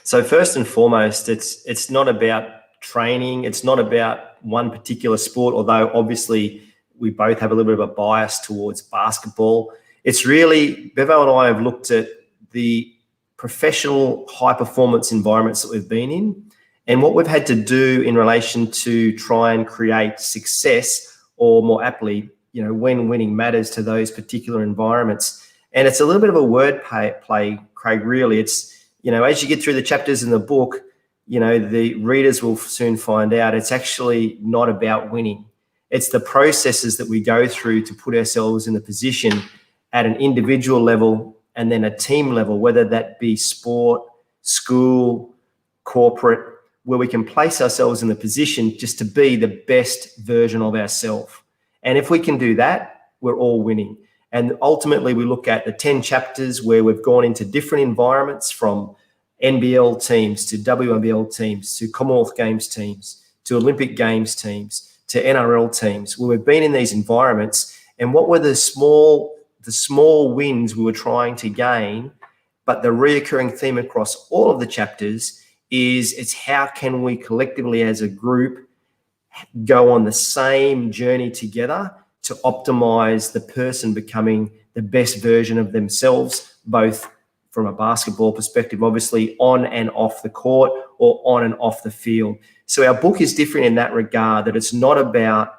So first and foremost, it's not about training. It's not about one particular sport, although obviously we both have a little bit of a bias towards basketball. It's really, Bevo and I have looked at the professional high performance environments that we've been in, and what we've had to do in relation to try and create success, or more aptly, when winning matters to those particular environments. And it's a little bit of a word play, Craig, really. It's, as you get through the chapters in the book, the readers will soon find out it's actually not about winning. It's the processes that we go through to put ourselves in the position at an individual level and then a team level, whether that be sport, school, corporate, where we can place ourselves in the position just to be the best version of ourselves. And if we can do that, we're all winning. And ultimately, we look at the 10 chapters where we've gone into different environments, from NBL teams to WNBL teams to Commonwealth Games teams to Olympic Games teams to NRL teams, where we've been in these environments, and what were the small wins we were trying to gain, but the reoccurring theme across all of the chapters is it's how can we collectively as a group go on the same journey together to optimize the person becoming the best version of themselves, both from a basketball perspective, obviously on and off the court or on and off the field. So our book is different in that regard, that it's not about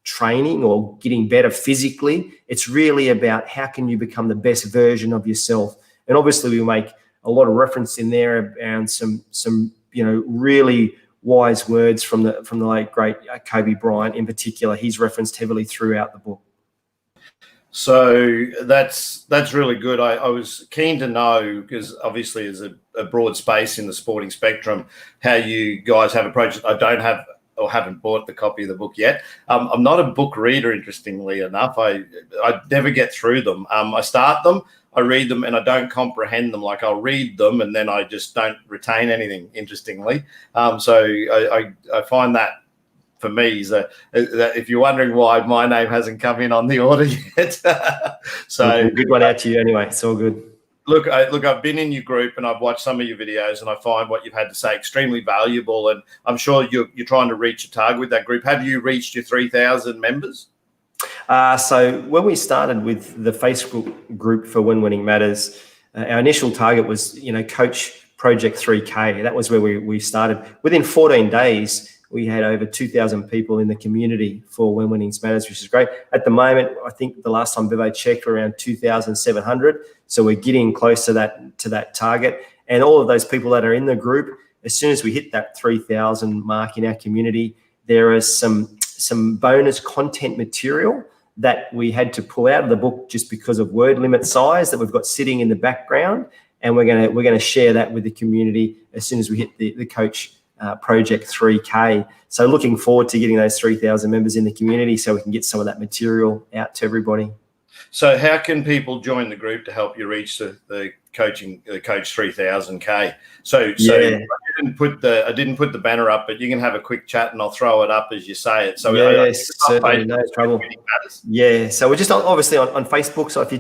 training or getting better physically. It's really about how can you become the best version of yourself. And obviously we make a lot of reference in there around some really wise words from the late great Kobe Bryant in particular. He's referenced heavily throughout the book. So that's really good. I was keen to know, because obviously there's a broad space in the sporting spectrum, how you guys have approached it. I don't have or haven't bought the copy of the book yet. I'm not a book reader, interestingly enough. I never get through them. I start them, I read them, and I don't comprehend them. Like, I'll read them and then I just don't retain anything, interestingly. So I find that, for me, is that if you're wondering why my name hasn't come in on the order yet. So good one out to you anyway. It's all good. Look, I've been in your group and I've watched some of your videos, and I find what you've had to say extremely valuable. And I'm sure you're trying to reach a target with that group. Have you reached your 3,000 members? So when we started with the Facebook group for When Winning Matters, our initial target was, Coach Project 3K. That was where we started. Within 14 days, we had over 2,000 people in the community for When Winning Matters, which is great. At the moment, I think the last time Beveridge checked, we're around 2,700. So we're getting close to that target. And all of those people that are in the group, as soon as we hit that 3,000 mark in our community, there is some bonus content material that we had to pull out of the book just because of word limit size that we've got sitting in the background. And we're gonna share that with the community as soon as we hit the Coach Project 3K. So looking forward to getting those 3,000 members in the community so we can get some of that material out to everybody. So how can people join the group to help you reach the Coach 3,000K? So yeah. I didn't put the banner up, but you can have a quick chat and I'll throw it up as you say it. So yes, certainly, no trouble. Yeah, so we're just obviously on Facebook. So if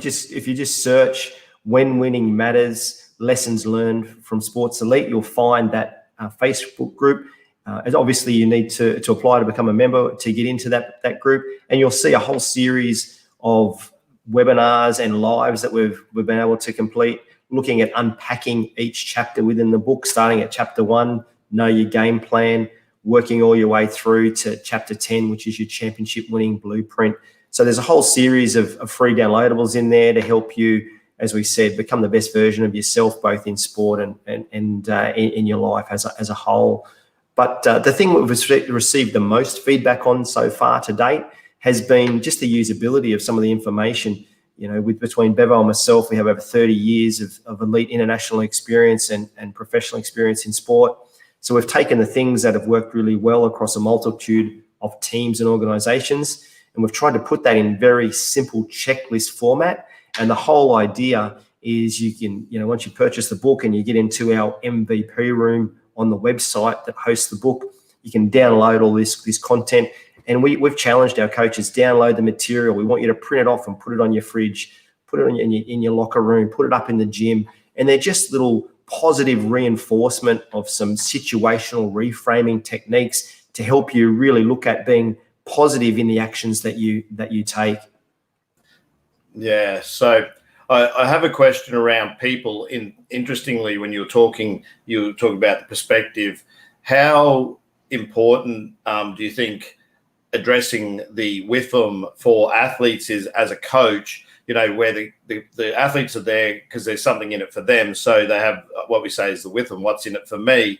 you just search When Winning Matters Lessons Learned from Sports Elite, you'll find that Facebook group. And obviously you need to apply to become a member to get into that group, and you'll see a whole series of webinars and lives that we've been able to complete, looking at unpacking each chapter within the book, starting at chapter 1, know your game plan, working all your way through to chapter 10, which is your championship winning blueprint. So there's a whole series of free downloadables in there to help you, as we said, become the best version of yourself, both in sport and in your life as a whole. But the thing we've received the most feedback on so far to date has been just the usability of some of the information. Between Bevo and myself, we have over 30 years of elite international experience and professional experience in sport. So we've taken the things that have worked really well across a multitude of teams and organizations, and we've tried to put that in very simple checklist format. And the whole idea is you can, once you purchase the book and you get into our MVP room on the website that hosts the book, you can download all this content. And we've challenged our coaches, download the material. We want you to print it off and put it on your fridge, put it in your locker room, put it up in the gym. And they're just little positive reinforcement of some situational reframing techniques to help you really look at being positive in the actions that you take. Yeah. So I have a question around people. Interestingly, when you were talking about the perspective. How important do you think addressing the with them for athletes is as a coach? Where the athletes are there because there's something in it for them. So they have what we say is the with them. What's in it for me?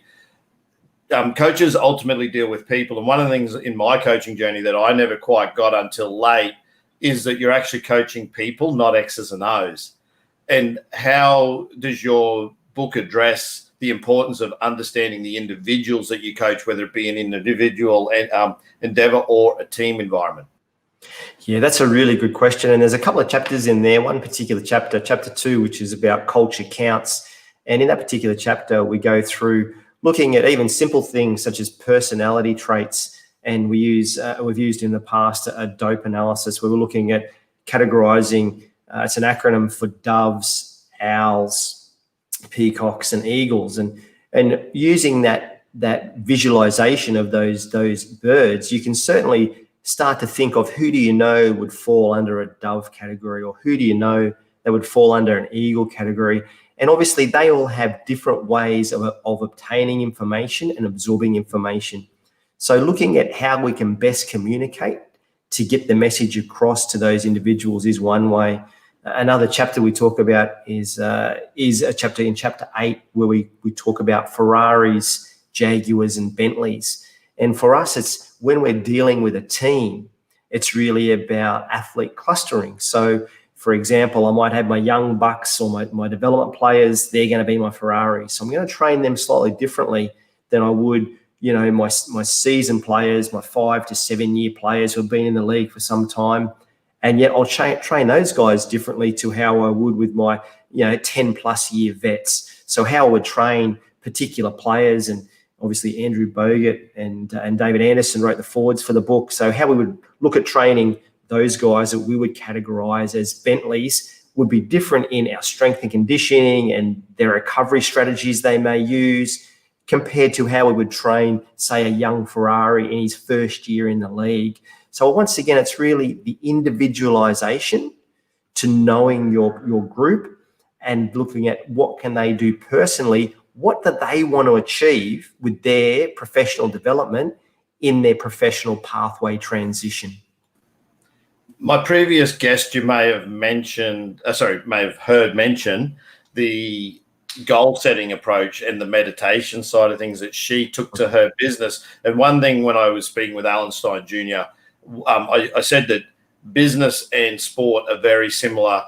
Coaches ultimately deal with people, and one of the things in my coaching journey that I never quite got until late is that you're actually coaching people, not X's and O's. And how does your book address the importance of understanding the individuals that you coach, whether it be an individual endeavor or a team environment? Yeah, that's a really good question. And there's a couple of chapters in there. One particular chapter 2, which is about culture counts. And in that particular chapter, we go through looking at even simple things such as personality traits and we've used in the past a dope analysis where we're looking at categorizing. It's an acronym for doves, owls, peacocks, and eagles, and using that visualization of those birds, you can certainly start to think of who do you know would fall under a dove category, or who do you know that would fall under an eagle category. And obviously they all have different ways of obtaining information and absorbing information. So looking at how we can best communicate to get the message across to those individuals is one way. Another chapter we talk about is a chapter in chapter 8 where we talk about Ferraris, Jaguars, and Bentleys. And for us, it's when we're dealing with a team, it's really about athlete clustering. So, for example, I might have my young bucks or my development players, they're going to be my Ferraris. So I'm going to train them slightly differently than I would, my seasoned players, my 5 to 7 year players who have been in the league for some time. And yet I'll train those guys differently to how I would with my, 10 plus year vets. So how I would train particular players, and obviously Andrew Bogut and David Anderson wrote the forwards for the book. So how we would look at training those guys that we would categorize as Bentleys would be different in our strength and conditioning and their recovery strategies they may use compared to how we would train, say, a young Ferrari in his first year in the league. So once again, it's really the individualization to knowing your group and looking at what can they do personally, what do they want to achieve with their professional development in their professional pathway transition. My previous guest, you may have heard mention the goal setting approach and the meditation side of things that she took to her business. And one thing when I was speaking with Alan Stein Jr., I said that business and sport are very similar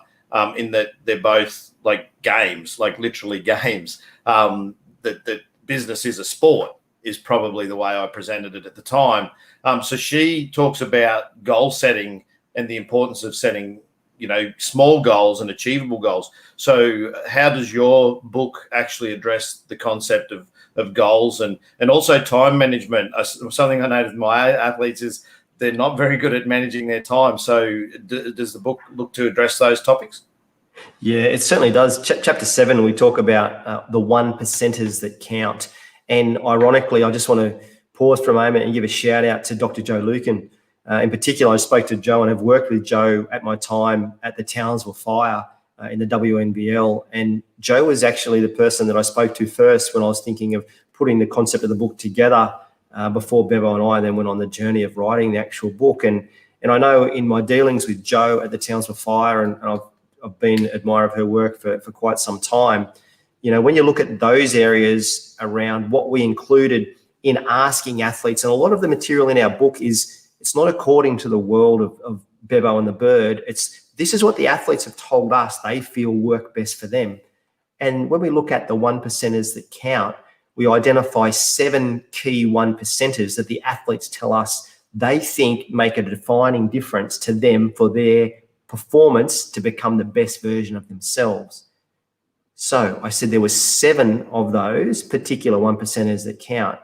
in that they're both like games, like literally games. That business is a sport is probably the way I presented it at the time. So she talks about goal setting and the importance of setting, small goals and achievable goals. So how does your book actually address the concept of goals and also time management? Something I noticed with my athletes is they're not very good at managing their time. So does the book look to address those topics? Yeah, it certainly does. Chapter 7, we talk about the 1%ers that count. And ironically, I just want to pause for a moment and give a shout out to Dr. Joe Lukin. In particular, I spoke to Joe and have worked with Joe at my time at the Townsville Fire in the WNBL. And Joe was actually the person that I spoke to first when I was thinking of putting the concept of the book together before Bevo and I then went on the journey of writing the actual book. And I know in my dealings with Joe at the Townsville Fire, and I've been an admirer of her work for quite some time, when you look at those areas around what we included in asking athletes, and a lot of the material in our book it's not according to the world of Bevo and the Bird. This is what the athletes have told us they feel work best for them. And when we look at the 1%ers that count, we identify 7 key 1%ers that the athletes tell us they think make a defining difference to them for their performance to become the best version of themselves. So I said there were 7 of those particular 1%ers that count.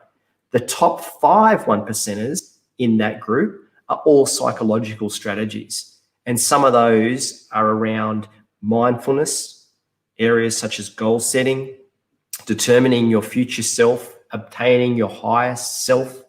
The top 5 1%ers in that group are all psychological strategies. And some of those are around mindfulness, areas such as goal setting, determining your future self, obtaining your highest self.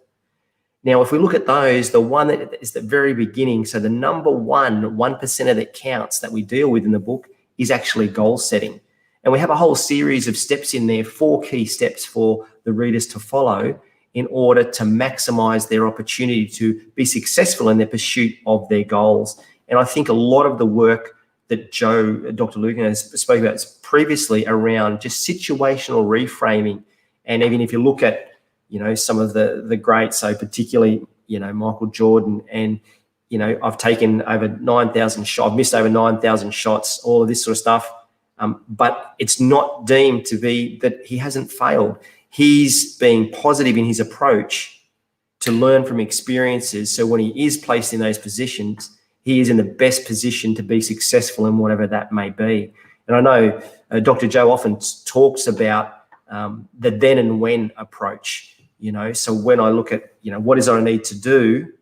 Now, if we look at those, the one that is the very beginning, so the number 1% that counts that we deal with in the book is actually goal setting. And we have a whole series of steps in there, 4 key steps for the readers to follow in order to maximize their opportunity to be successful in their pursuit of their goals. And I think a lot of the work that Dr. Lukins has spoken about previously around just situational reframing. And even if you look at, some of the greats, so particularly, Michael Jordan, and, I've taken over 9,000 shots, I've missed over 9,000 shots, all of this sort of stuff. But it's not deemed to be that he hasn't failed. He's being positive in his approach to learn from experiences. So when he is placed in those positions, he is in the best position to be successful in whatever that may be. And I know Dr. Joe often talks about the then and when approach. So when I look at, what is it I need to do?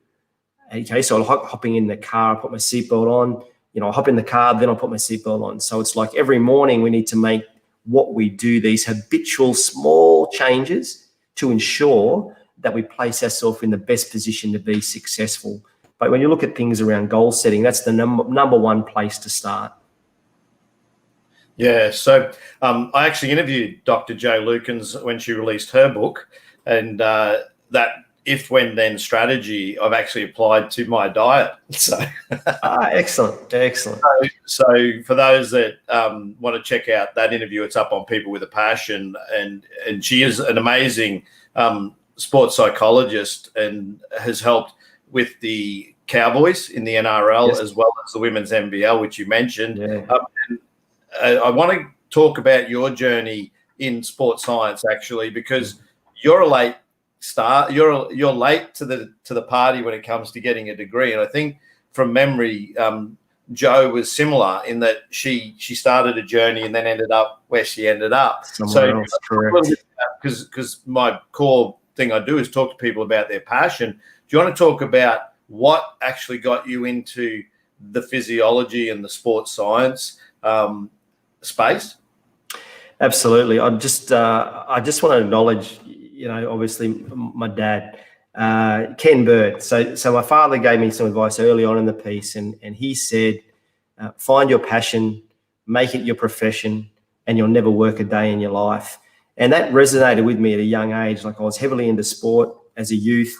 Okay, so I'm hopping in the car, I put my seatbelt on, I hop in the car, then I put my seatbelt on. So it's like every morning we need to make what we do, these habitual small changes to ensure that we place ourselves in the best position to be successful. But when you look at things around goal setting, that's the number one place to start. Yeah, so I actually interviewed Dr. Jo Lukins when she released her book, and that if, when, then strategy I've actually applied to my diet. So excellent. So for those that want to check out that interview, it's up on People with a Passion, and she is an amazing sports psychologist and has helped with the Cowboys in the NRL, yes, as well as the women's NBL, which you mentioned. Yeah. I want to talk about your journey in sports science, actually, because you're a late start. You're late to the party when it comes to getting a degree, and I think from memory, Jo was similar in that she started a journey and then ended up where she ended up. Somewhere else, correct. Because my core thing I do is talk to people about their passion. Do you want to talk about what actually got you into the physiology and the sports science space? Absolutely. I just want to acknowledge, obviously my dad, Ken Bird. So my father gave me some advice early on in the piece, and he said, find your passion, make it your profession, and you'll never work a day in your life. And that resonated with me at a young age. Like, I was heavily into sport as a youth,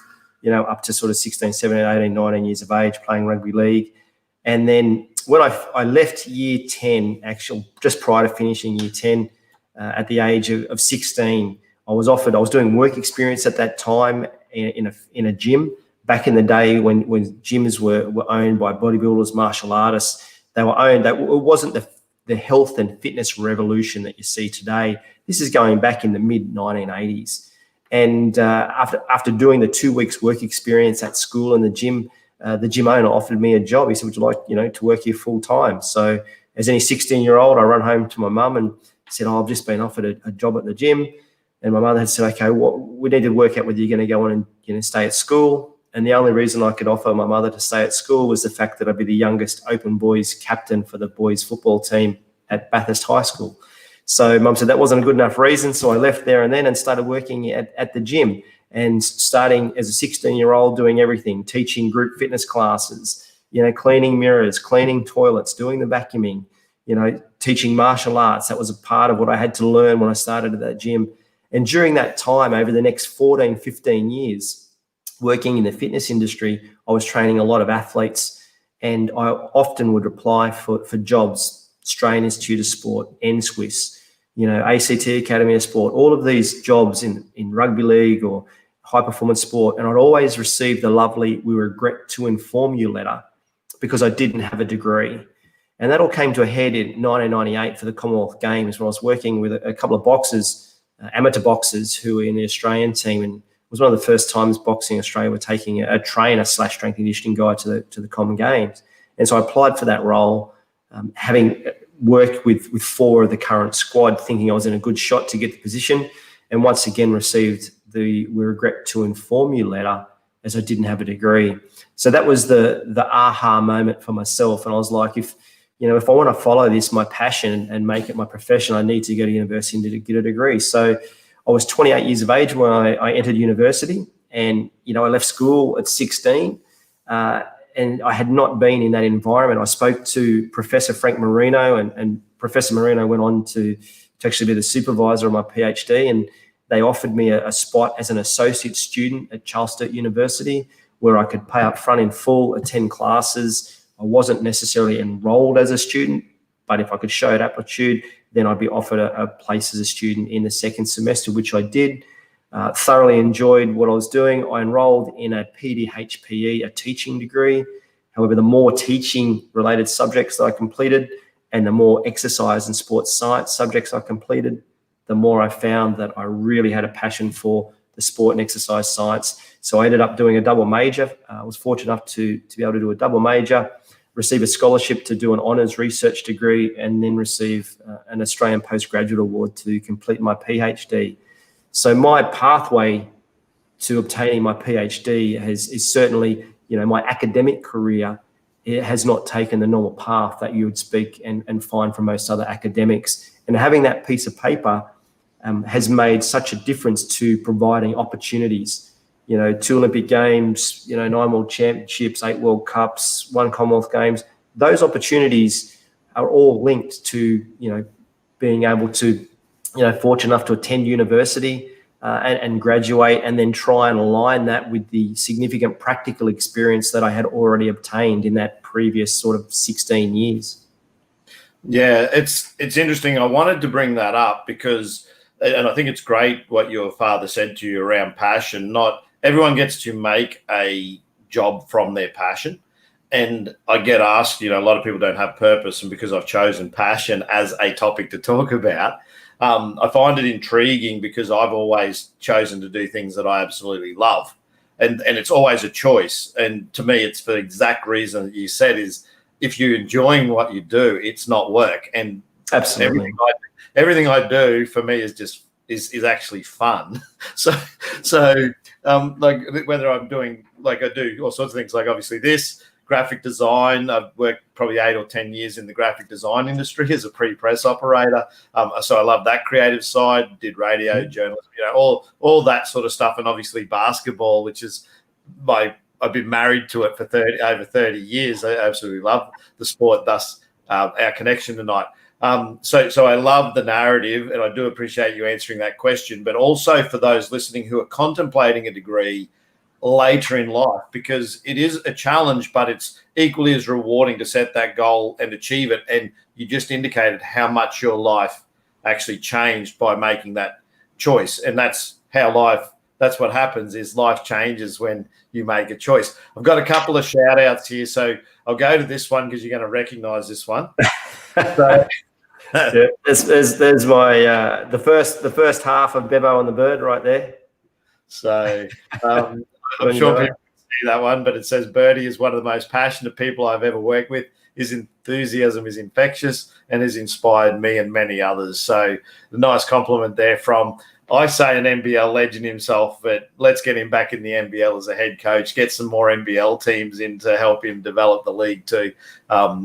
up to sort of 16, 17, 18, 19 years of age, playing rugby league. And then when I left year 10, actually just prior to finishing year 10, at the age of 16, I was doing work experience at that time in a gym. Back in the day when gyms were owned by bodybuilders, martial artists, they were owned. It wasn't the health and fitness revolution that you see today. This is going back in the mid 1980s. And after doing the 2 weeks work experience at school and the gym owner offered me a job. He said, would you like, to work here full time? So as any 16-year-old, I run home to my mum and said, I've just been offered a job at the gym. And my mother had said, okay, we need to work out whether you're going to go on and stay at school. And the only reason I could offer my mother to stay at school was the fact that I'd be the youngest open boys captain for the boys football team at Bathurst High School. So Mum said that wasn't a good enough reason. So I left there and then and started working at the gym, and starting as a 16-year-old doing everything, teaching group fitness classes, cleaning mirrors, cleaning toilets, doing the vacuuming, teaching martial arts. That was a part of what I had to learn when I started at that gym. And during that time, over the next 14, 15 years, working in the fitness industry, I was training a lot of athletes, and I often would apply for jobs, Australian Institute of Sport, NSWIS, ACT Academy of Sport, all of these jobs in rugby league or high performance sport. And I'd always receive the lovely, we regret to inform you letter, because I didn't have a degree. And that all came to a head in 1998 for the Commonwealth Games, when I was working with a couple of boxers, amateur boxers who were in the Australian team. And it was one of the first times Boxing Australia were taking a trainer / strength and conditioning guy to the Common Games. And so I applied for that role, having worked with 4 of the current squad, thinking I was in a good shot to get the position, and once again received the "we regret to inform you" letter, as I didn't have a degree. So that was the aha moment for myself. And I was like, if I want to follow this, my passion, and make it my profession, I need to go to university to get a degree. So I was 28 years of age when I entered university, and I left school at 16. And I had not been in that environment. I spoke to Professor Frank Marino, and Professor Marino went on to actually be the supervisor of my PhD, and they offered me a spot as an associate student at Charles Sturt University, where I could pay up front in full, attend classes. I wasn't necessarily enrolled as a student, but if I could show aptitude, then I'd be offered a place as a student in the second semester, which I did. Thoroughly enjoyed what I was doing. I enrolled in a PDHPE, a teaching degree. However, the more teaching related subjects that I completed and the more exercise and sports science subjects I completed, the more I found that I really had a passion for the sport and exercise science. So I ended up doing a double major. I was fortunate enough to be able to do a double major, receive a scholarship to do an honours research degree, and then receive an Australian Postgraduate Award to complete my PhD. So my pathway to obtaining my PhD is certainly, my academic career, it has not taken the normal path that you would speak and find from most other academics. And having that piece of paper has made such a difference to providing opportunities. 2 Olympic Games, 9 World Championships, 8 World Cups, 1 Commonwealth Games. Those opportunities are all linked to, being able to, fortunate enough to attend university and graduate, and then try and align that with the significant practical experience that I had already obtained in that previous sort of 16 years. Yeah, it's interesting. I wanted to bring that up because, and I think it's great what your father said to you around passion. Not everyone gets to make a job from their passion. And I get asked, a lot of people don't have purpose. And because I've chosen passion as a topic to talk about, I find it intriguing because I've always chosen to do things that I absolutely love. And it's always a choice. And to me, it's for the exact reason that you said is if you're enjoying what you do, it's not work. And absolutely everything I do for me is just is actually fun. So like whether I'm doing, like I do all sorts of things, like obviously this, graphic design. I've worked probably 8 or 10 years in the graphic design industry as a pre-press operator. So I love that creative side, did radio, journalism, all that sort of stuff. And obviously basketball, which is I've been married to it for over 30 years. I absolutely love the sport, thus our connection tonight. So I love the narrative, and I do appreciate you answering that question, but also for those listening who are contemplating a degree later in life, because it is a challenge, but it's equally as rewarding to set that goal and achieve it. And you just indicated how much your life actually changed by making that choice. And that's what happens is life changes when you make a choice. I've got a couple of shout outs here. So I'll go to this one because you're going to recognize this one. So, yeah, there's my the first half of Bevo and the Bird right there. So I'm sure people can see that one, but it says Birdy is one of the most passionate people I've ever worked with. His enthusiasm is infectious and has inspired me and many others. So a nice compliment there from, I say, an NBL legend himself, but let's get him back in the NBL as a head coach, get some more NBL teams in to help him develop the league too.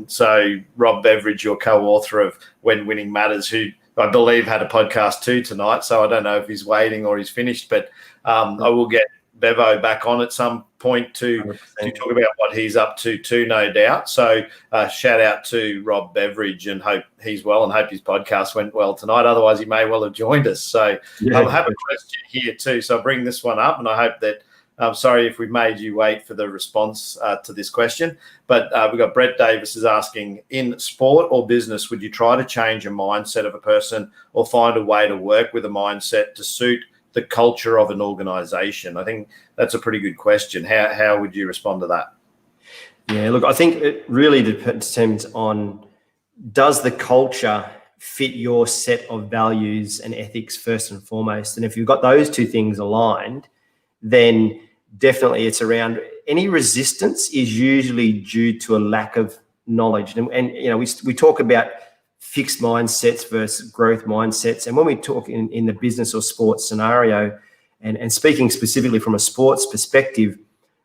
So Rob Beveridge, your co-author of When Winning Matters, who I believe had a podcast too tonight. So I don't know if he's waiting or he's finished, but I will get Bevo back on at some point to talk about what he's up to too, no doubt. So shout out to Rob Beveridge and hope he's well and hope his podcast went well tonight. Otherwise, he may well have joined us. So I have a question here too. So I'll bring this one up, and I hope that I'm sorry if we made you wait for the response to this question, but we've got Brett Davis is asking, in sport or business, would you try to change a mindset of a person or find a way to work with a mindset to suit the culture of an organization? I think that's a pretty good question. How would you respond to that? Yeah, look, I think it really depends on, does the culture fit your set of values and ethics first and foremost? And if you've got those two things aligned, then definitely it's around, any resistance is usually due to a lack of knowledge. And we talk about fixed mindsets versus growth mindsets. And when we talk in the business or sports scenario, and speaking specifically from a sports perspective,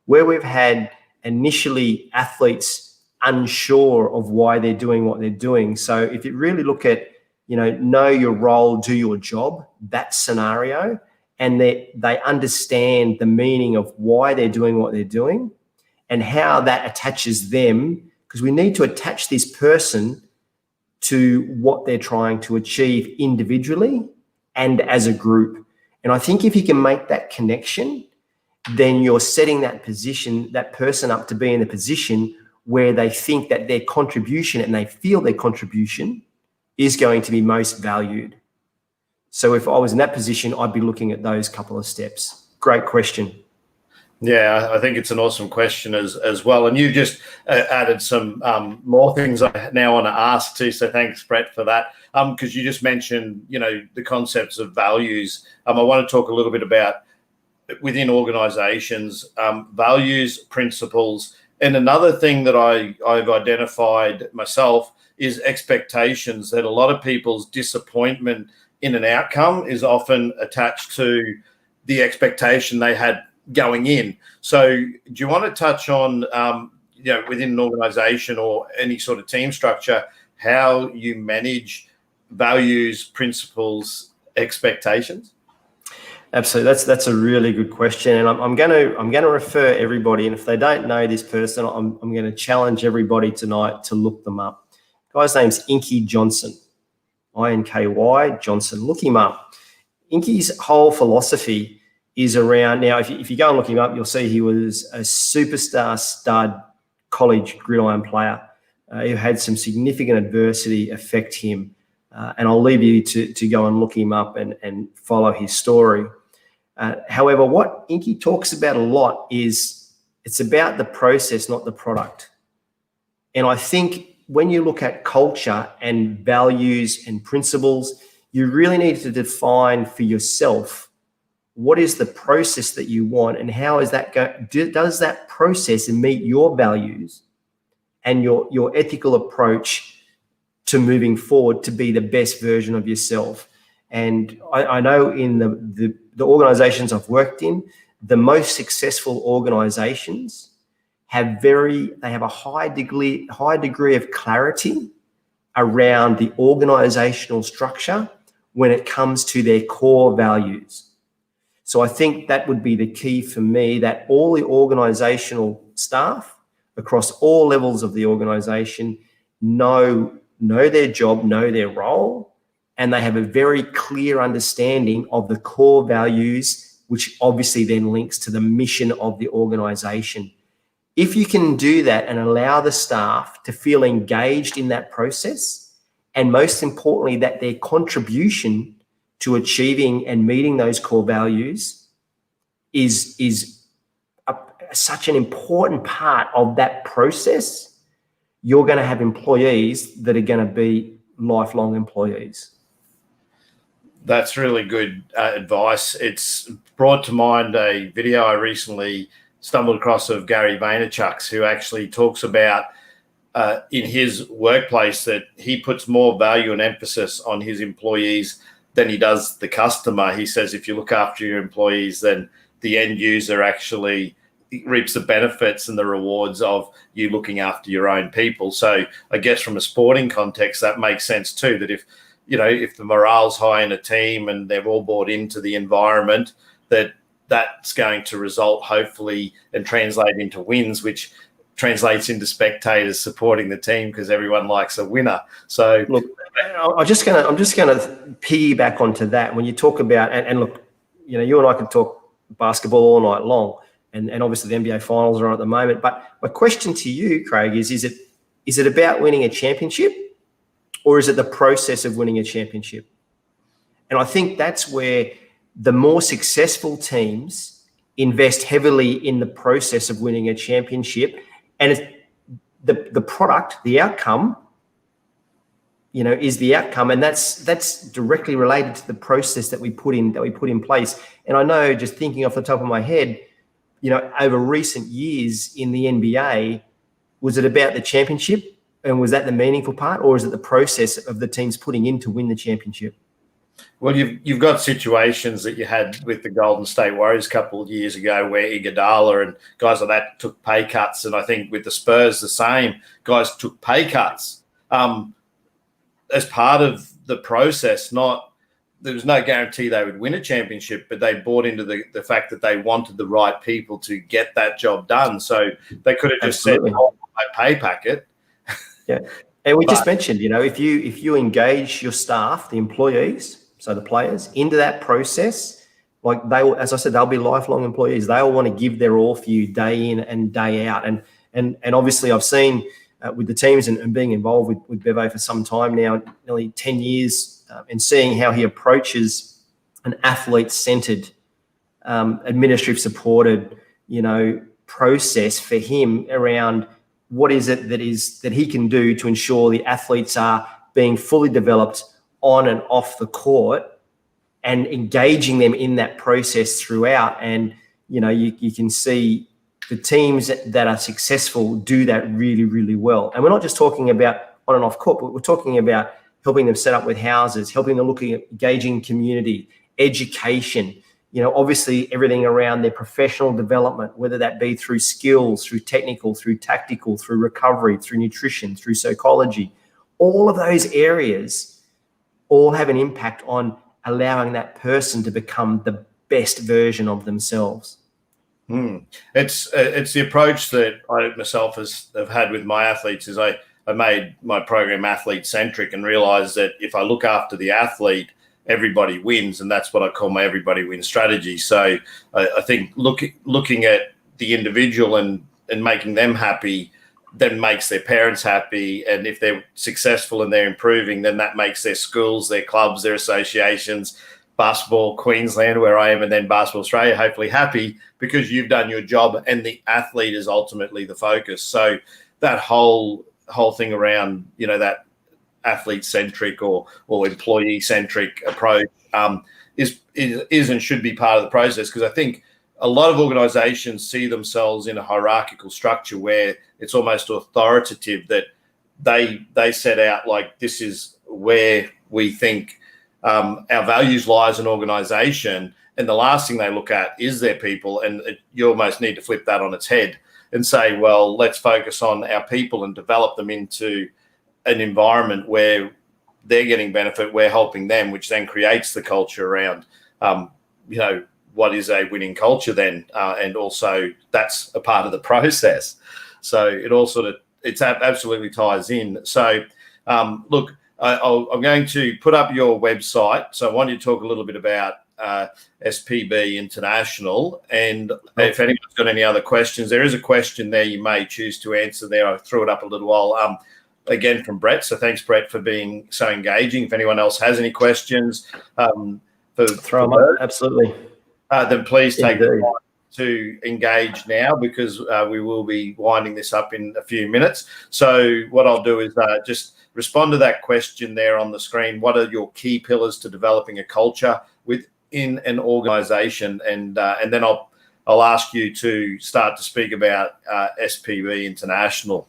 where we've had initially athletes unsure of why they're doing what they're doing. So if you really look at, know your role, do your job, that scenario, and they understand the meaning of why they're doing what they're doing and how that attaches them, because we need to attach this person to what they're trying to achieve individually and as a group. And I think if you can make that connection, then you're setting that person up to be in a position where they think that their contribution and they feel their contribution is going to be most valued. So if I was in that position, I'd be looking at those couple of steps. Great question. Yeah, I think it's an awesome question as well. And you just added some more things I now want to ask too. So thanks, Brett, for that. Because you just mentioned, the concepts of values. I want to talk a little bit about within organizations, values, principles. And another thing that I've identified myself is expectations, that a lot of people's disappointment in an outcome is often attached to the expectation they had going in. So do you want to touch on, within an organisation or any sort of team structure, how you manage values, principles, expectations? Absolutely, that's a really good question, and I'm going to refer everybody. And if they don't know this person, I'm going to challenge everybody tonight to look them up. The guy's name's Inky Johnson, I-N-K-Y Johnson. Look him up. Inky's whole philosophy is around, now if you go and look him up, you'll see he was a superstar stud college gridiron player who had some significant adversity affect him. And I'll leave you to go and look him up and follow his story. However, what Inky talks about a lot is it's about the process, not the product. And I think when you look at culture and values and principles, you really need to define for yourself what is the process that you want and how is that does that process meet your values and your ethical approach to moving forward to be the best version of yourself. And I know in the organizations I've worked in, the most successful organizations have a high degree of clarity around the organizational structure when it comes to their core values. So I think that would be the key for me, that all the organizational staff across all levels of the organization know their job, know their role, and they have a very clear understanding of the core values, which obviously then links to the mission of the organization. If you can do that and allow the staff to feel engaged in that process, and most importantly, that their contribution to achieving and meeting those core values is such an important part of that process, you're going to have employees that are going to be lifelong employees. That's really good advice. It's brought to mind a video I recently stumbled across of Gary Vaynerchuk's, who actually talks about in his workplace that he puts more value and emphasis on his employees than he does the customer. He says if you look after your employees, then the end user actually reaps the benefits and the rewards of you looking after your own people. So I guess from a sporting context, that makes sense too, that if the morale's high in a team and they've all bought into the environment, that's going to result hopefully and translate into wins, which translates into spectators supporting the team because everyone likes a winner. So look, I'm just gonna piggyback onto that. When you talk about and look, you and I could talk basketball all night long, and obviously the NBA finals are on at the moment. But my question to you, Craig, is it about winning a championship, or is it the process of winning a championship? And I think that's where the more successful teams invest heavily in the process of winning a championship, and it's the product, the outcome, is the outcome, and that's directly related to the process that we put in place. And I know, just thinking off the top of my head, over recent years in the NBA, was it about the championship, and was that the meaningful part, or is it the process of the teams putting in to win the championship? Well, you've got situations that you had with the Golden State Warriors a couple of years ago where Iguodala and guys like that took pay cuts, and I think with the Spurs the same, guys took pay cuts as part of the process. There was no guarantee they would win a championship, but they bought into the fact that they wanted the right people to get that job done. So they could have just said, "Oh, my pay packet." Yeah, and we just mentioned, if you engage your staff, the employees, so the players, into that process, like as I said, they'll be lifelong employees. They'll want to give their all for you day in and day out. And obviously I've seen with the teams and being involved with Bevo for some time now, nearly 10 years, and seeing how he approaches an athlete-centered, administrative supported, process for him around what is it that he can do to ensure the athletes are being fully developed on and off the court, and engaging them in that process throughout. And, you can see the teams that are successful do that really, really well. And we're not just talking about on and off court, but we're talking about helping them set up with houses, helping them look at engaging community, education, obviously everything around their professional development, whether that be through skills, through technical, through tactical, through recovery, through nutrition, through psychology. All of those areas all have an impact on allowing that person to become the best version of themselves. It's the approach that I myself have had with my athletes. Is I made my program athlete centric and realized that if I look after the athlete, everybody wins, and that's what I call my everybody wins strategy. So I think looking at the individual and making them happy then makes their parents happy, and if they're successful and they're improving, then that makes their schools, their clubs, their associations, Basketball Queensland where I am, and then Basketball Australia hopefully happy because you've done your job and the athlete is ultimately the focus. So that whole thing around that athlete centric or employee centric approach is and should be part of the process, because I think a lot of organizations see themselves in a hierarchical structure where it's almost authoritative, that they set out like, this is where we think our values lie as an organization, and the last thing they look at is their people. And you almost need to flip that on its head and say, well, let's focus on our people and develop them into an environment where they're getting benefit, we're helping them, which then creates the culture around, what is a winning culture then. And also that's a part of the process. So it all absolutely ties in. So look, I'm going to put up your website. So I want you to talk a little bit about SPB International. And if anyone's got any other questions, there is a question there you may choose to answer there. I threw it up a little while. Again, from Brett. So thanks, Brett, for being so engaging. If anyone else has any questions, throw them up. Absolutely. Then please take the time to engage now, because we will be winding this up in a few minutes. So what I'll do is just respond to that question there on the screen. What are your key pillars to developing a culture within an organization? And then I'll ask you to start to speak about SPB International.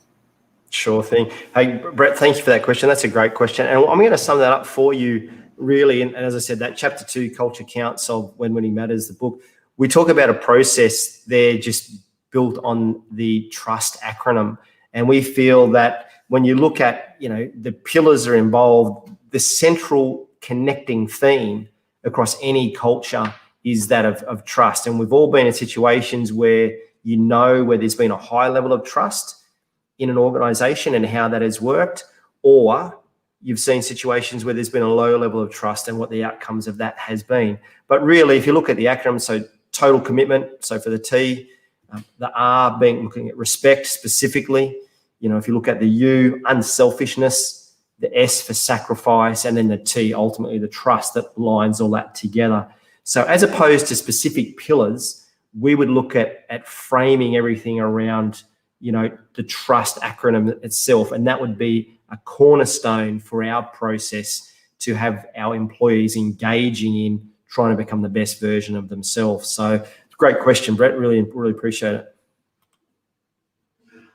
Sure thing. Hey, Brett, thank you for that question. That's a great question. And I'm going to sum that up for you, really. And as I said, that chapter 2, Culture Counts of When Winning Matters, the book, we talk about a process there just built on the TRUST acronym. And we feel that when you look at, the pillars are involved, the central connecting theme across any culture is that of trust. And we've all been in situations where where there's been a high level of trust in an organization and how that has worked, or you've seen situations where there's been a low level of trust and what the outcomes of that has been. But really, if you look at the acronym, so total commitment, so for the T, the R being looking at respect specifically, if you look at the U, unselfishness, the S for sacrifice, and then the T, ultimately the trust that lines all that together. So as opposed to specific pillars, we would look at framing everything around the trust acronym itself. And that would be a cornerstone for our process to have our employees engaging in trying to become the best version of themselves. So it's a great question, Brett. Really, really appreciate it.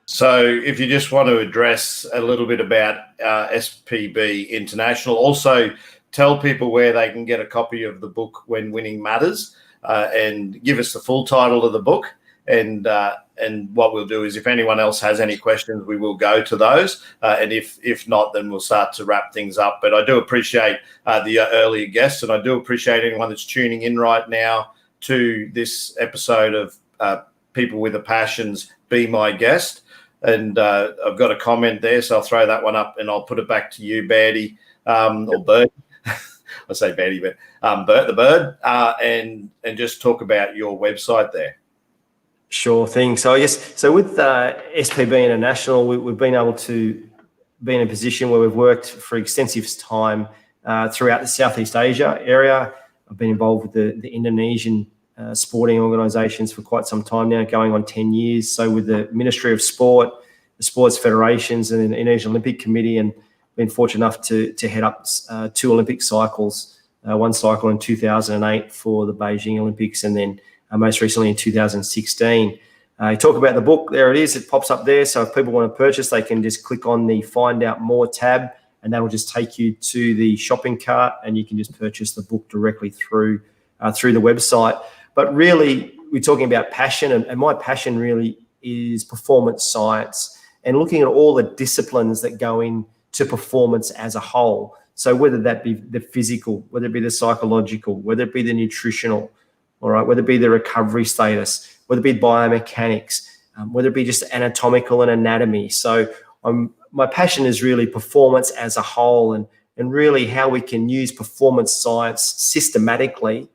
So if you just want to address a little bit about SPB International, also tell people where they can get a copy of the book, When Winning Matters, and give us the full title of the book. And what we'll do is, if anyone else has any questions, we will go to those. And if not, then we'll start to wrap things up. But I do appreciate the earlier guests, and I do appreciate anyone that's tuning in right now to this episode of People with a Passion's Be My Guest. And I've got a comment there, so I'll throw that one up and I'll put it back to you, Birdy, or Bird. I say Birdy, but Bert the Bird, and just talk about your website there. Sure thing. So I guess, with SPB International, we've been able to be in a position where we've worked for extensive time throughout the Southeast Asia area. I've been involved with the Indonesian sporting organisations for quite some time now, going on 10 years. So with the Ministry of Sport, the sports federations, and the Indonesian Olympic Committee, and been fortunate enough to head up 2 Olympic cycles, one cycle in 2008 for the Beijing Olympics, and then most recently in 2016. You talk about the book, there it is, it pops up there. So if people want to purchase, they can just click on the Find Out More tab, and that will just take you to the shopping cart, and you can just purchase the book directly through through the website. But really, we're talking about passion, and my passion really is performance science and looking at all the disciplines that go into performance as a whole. So whether that be the physical, whether it be the psychological, whether it be the nutritional, all right, whether it be the recovery status, whether it be biomechanics, whether it be just anatomical and anatomy. So my passion is really performance as a whole, and really how we can use performance science systematically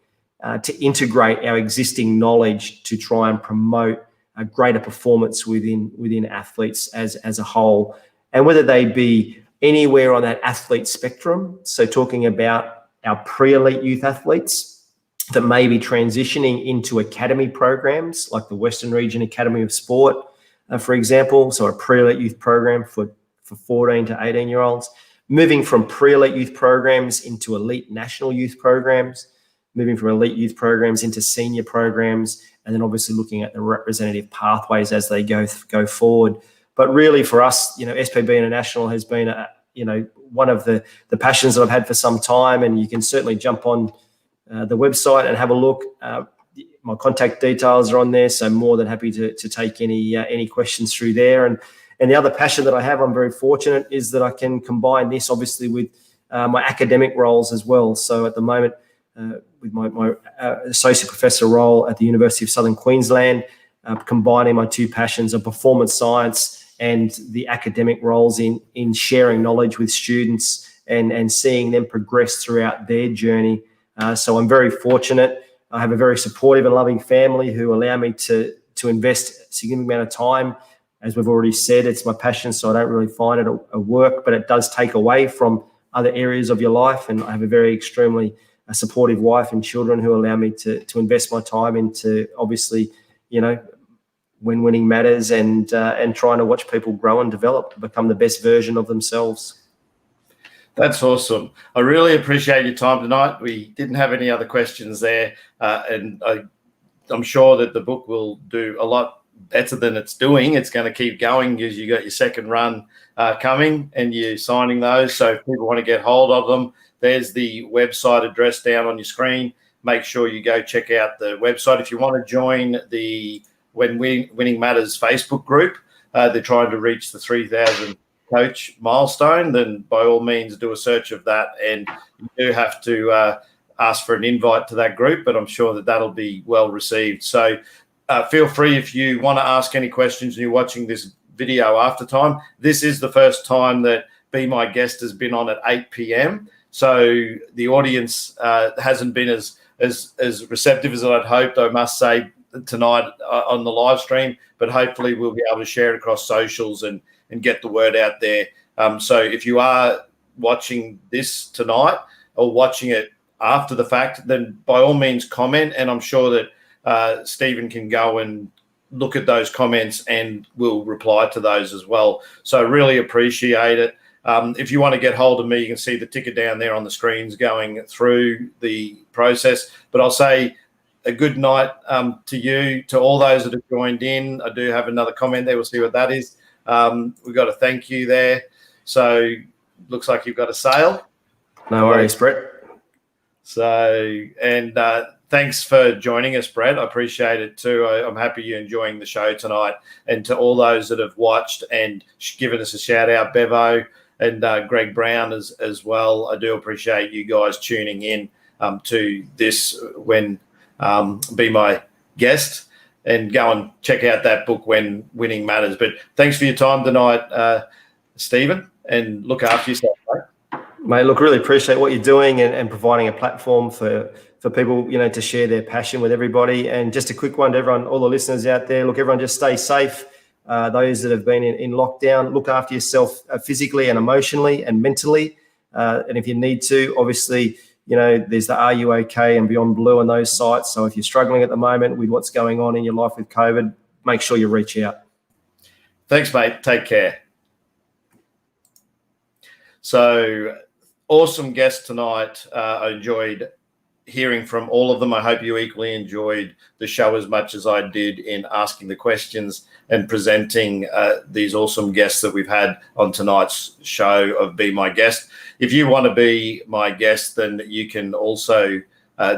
to integrate our existing knowledge to try and promote a greater performance within athletes as a whole, and whether they be anywhere on that athlete spectrum. So talking about our pre-elite youth athletes that may be transitioning into academy programs like the Western Region Academy of Sport, for example, so a pre-elite youth program for 14 to 18-year-olds, moving from pre-elite youth programs into elite national youth programs, moving from elite youth programs into senior programs, and then obviously looking at the representative pathways as they go forward. But really for us, SPB International has been one of the passions that I've had for some time, and you can certainly jump on the website and have a look. My contact details are on there, so more than happy to take any questions through there. And the other passion that I have, I'm very fortunate, is that I can combine this obviously with my academic roles as well. So at the moment, with my associate professor role at the University of Southern Queensland, combining my two passions of performance science and the academic roles in sharing knowledge with students and seeing them progress throughout their journey. So I'm very fortunate. I have a very supportive and loving family who allow me to invest a significant amount of time. As we've already said, it's my passion, so I don't really find it a work, but it does take away from other areas of your life. And I have a very extremely supportive wife and children who allow me to invest my time into, obviously, when winning matters and trying to watch people grow and develop, become the best version of themselves. That's awesome. I really appreciate your time tonight. We didn't have any other questions there, and I'm sure that the book will do a lot better than it's doing. It's going to keep going because you got your second run coming and you're signing those. So if people want to get hold of them, there's the website address down on your screen. Make sure you go check out the website. If you want to join the When Winning Matters Facebook group, they're trying to reach the 3,000 coach milestone, then by all means do a search of that. And you do have to ask for an invite to that group, but I'm sure that that'll be well received. So feel free if you want to ask any questions and you're watching this video after time. This is the first time that Be My Guest has been on at 8 p.m. So the audience hasn't been as receptive as I'd hoped, I must say, tonight on the live stream, but hopefully we'll be able to share it across socials and get the word out there. So if you are watching this tonight or watching it after the fact, then by all means comment, and I'm sure that Stephen can go and look at those comments and will reply to those as well. So I really appreciate it. If you want to get hold of me, you can see the ticker down there on the screens going through the process. But I'll say a good night to you, to all those that have joined in. I do have another comment there. We'll see what that is. We've got a thank you there. So looks like you've got a sale. No worries, Brett. So, and thanks for joining us, Brett. I appreciate it too. I'm happy you're enjoying the show tonight. And to all those that have watched and given us a shout out, Bevo and Greg Brown as well. I do appreciate you guys tuning in to this When Be My Guest, and go and check out that book, When Winning Matters. But thanks for your time tonight, Stephen, and look after yourself, mate. Mate, look, really appreciate what you're doing and providing a platform for people, to share their passion with everybody. And just a quick one to everyone, all the listeners out there, look, everyone just stay safe. Those that have been in lockdown, look after yourself physically and emotionally and mentally. And if you need to, obviously, there's the Are You OK and Beyond Blue on those sites. So if you're struggling at the moment with what's going on in your life with COVID, make sure you reach out. Thanks, mate. Take care. So awesome guest tonight. I enjoyed hearing from all of them. I hope you equally enjoyed the show as much as I did in asking the questions and presenting these awesome guests that we've had on tonight's show of Be My Guest. If you want to be my guest, then you can also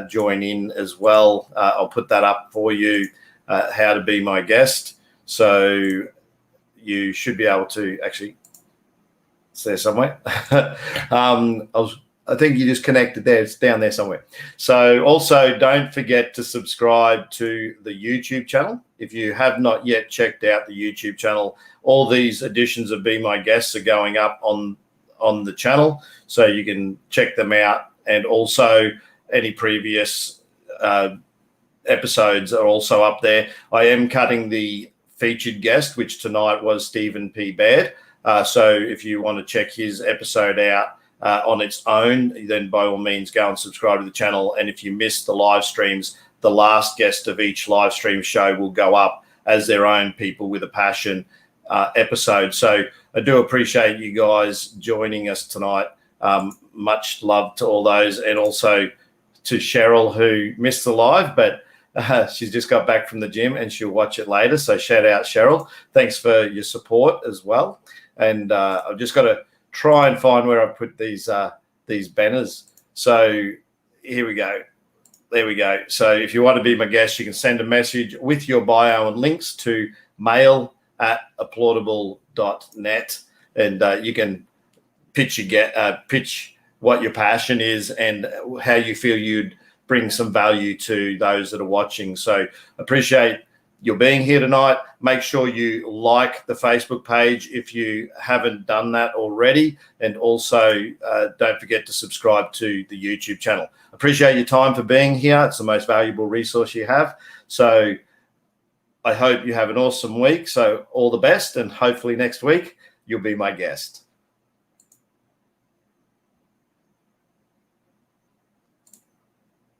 join in as well. I'll put that up for you, how to be my guest. So you should be able to actually, it's there somewhere. I think you just connected there. It's down there somewhere. So also don't forget to subscribe to the YouTube channel. If you have not yet checked out the YouTube channel, all these editions of Be My Guests are going up on the channel, so you can check them out. And also any previous episodes are also up there. I am cutting the featured guest, which tonight was Stephen P. Baird. So if you want to check his episode out on its own, then by all means go and subscribe to the channel. And if you missed the live streams, the last guest of each live stream show will go up as their own People with a Passion episode. So I do appreciate you guys joining us tonight. Much love to all those, and also to Cheryl, who missed the live, but she's just got back from the gym and she'll watch it later. So shout out, Cheryl. Thanks for your support as well. And I've just got to try and find where I put these banners. So here we go. There we go. So if you want to be my guest, you can send a message with your bio and links to mail@applaudable.net, and you can pitch what your passion is and how you feel you'd bring some value to those that are watching. So appreciate your being here tonight. Make sure you like the Facebook page if you haven't done that already. And also don't forget to subscribe to the YouTube channel. Appreciate your time for being here. It's the most valuable resource you have. So I hope you have an awesome week. So all the best, and hopefully next week you'll be my guest.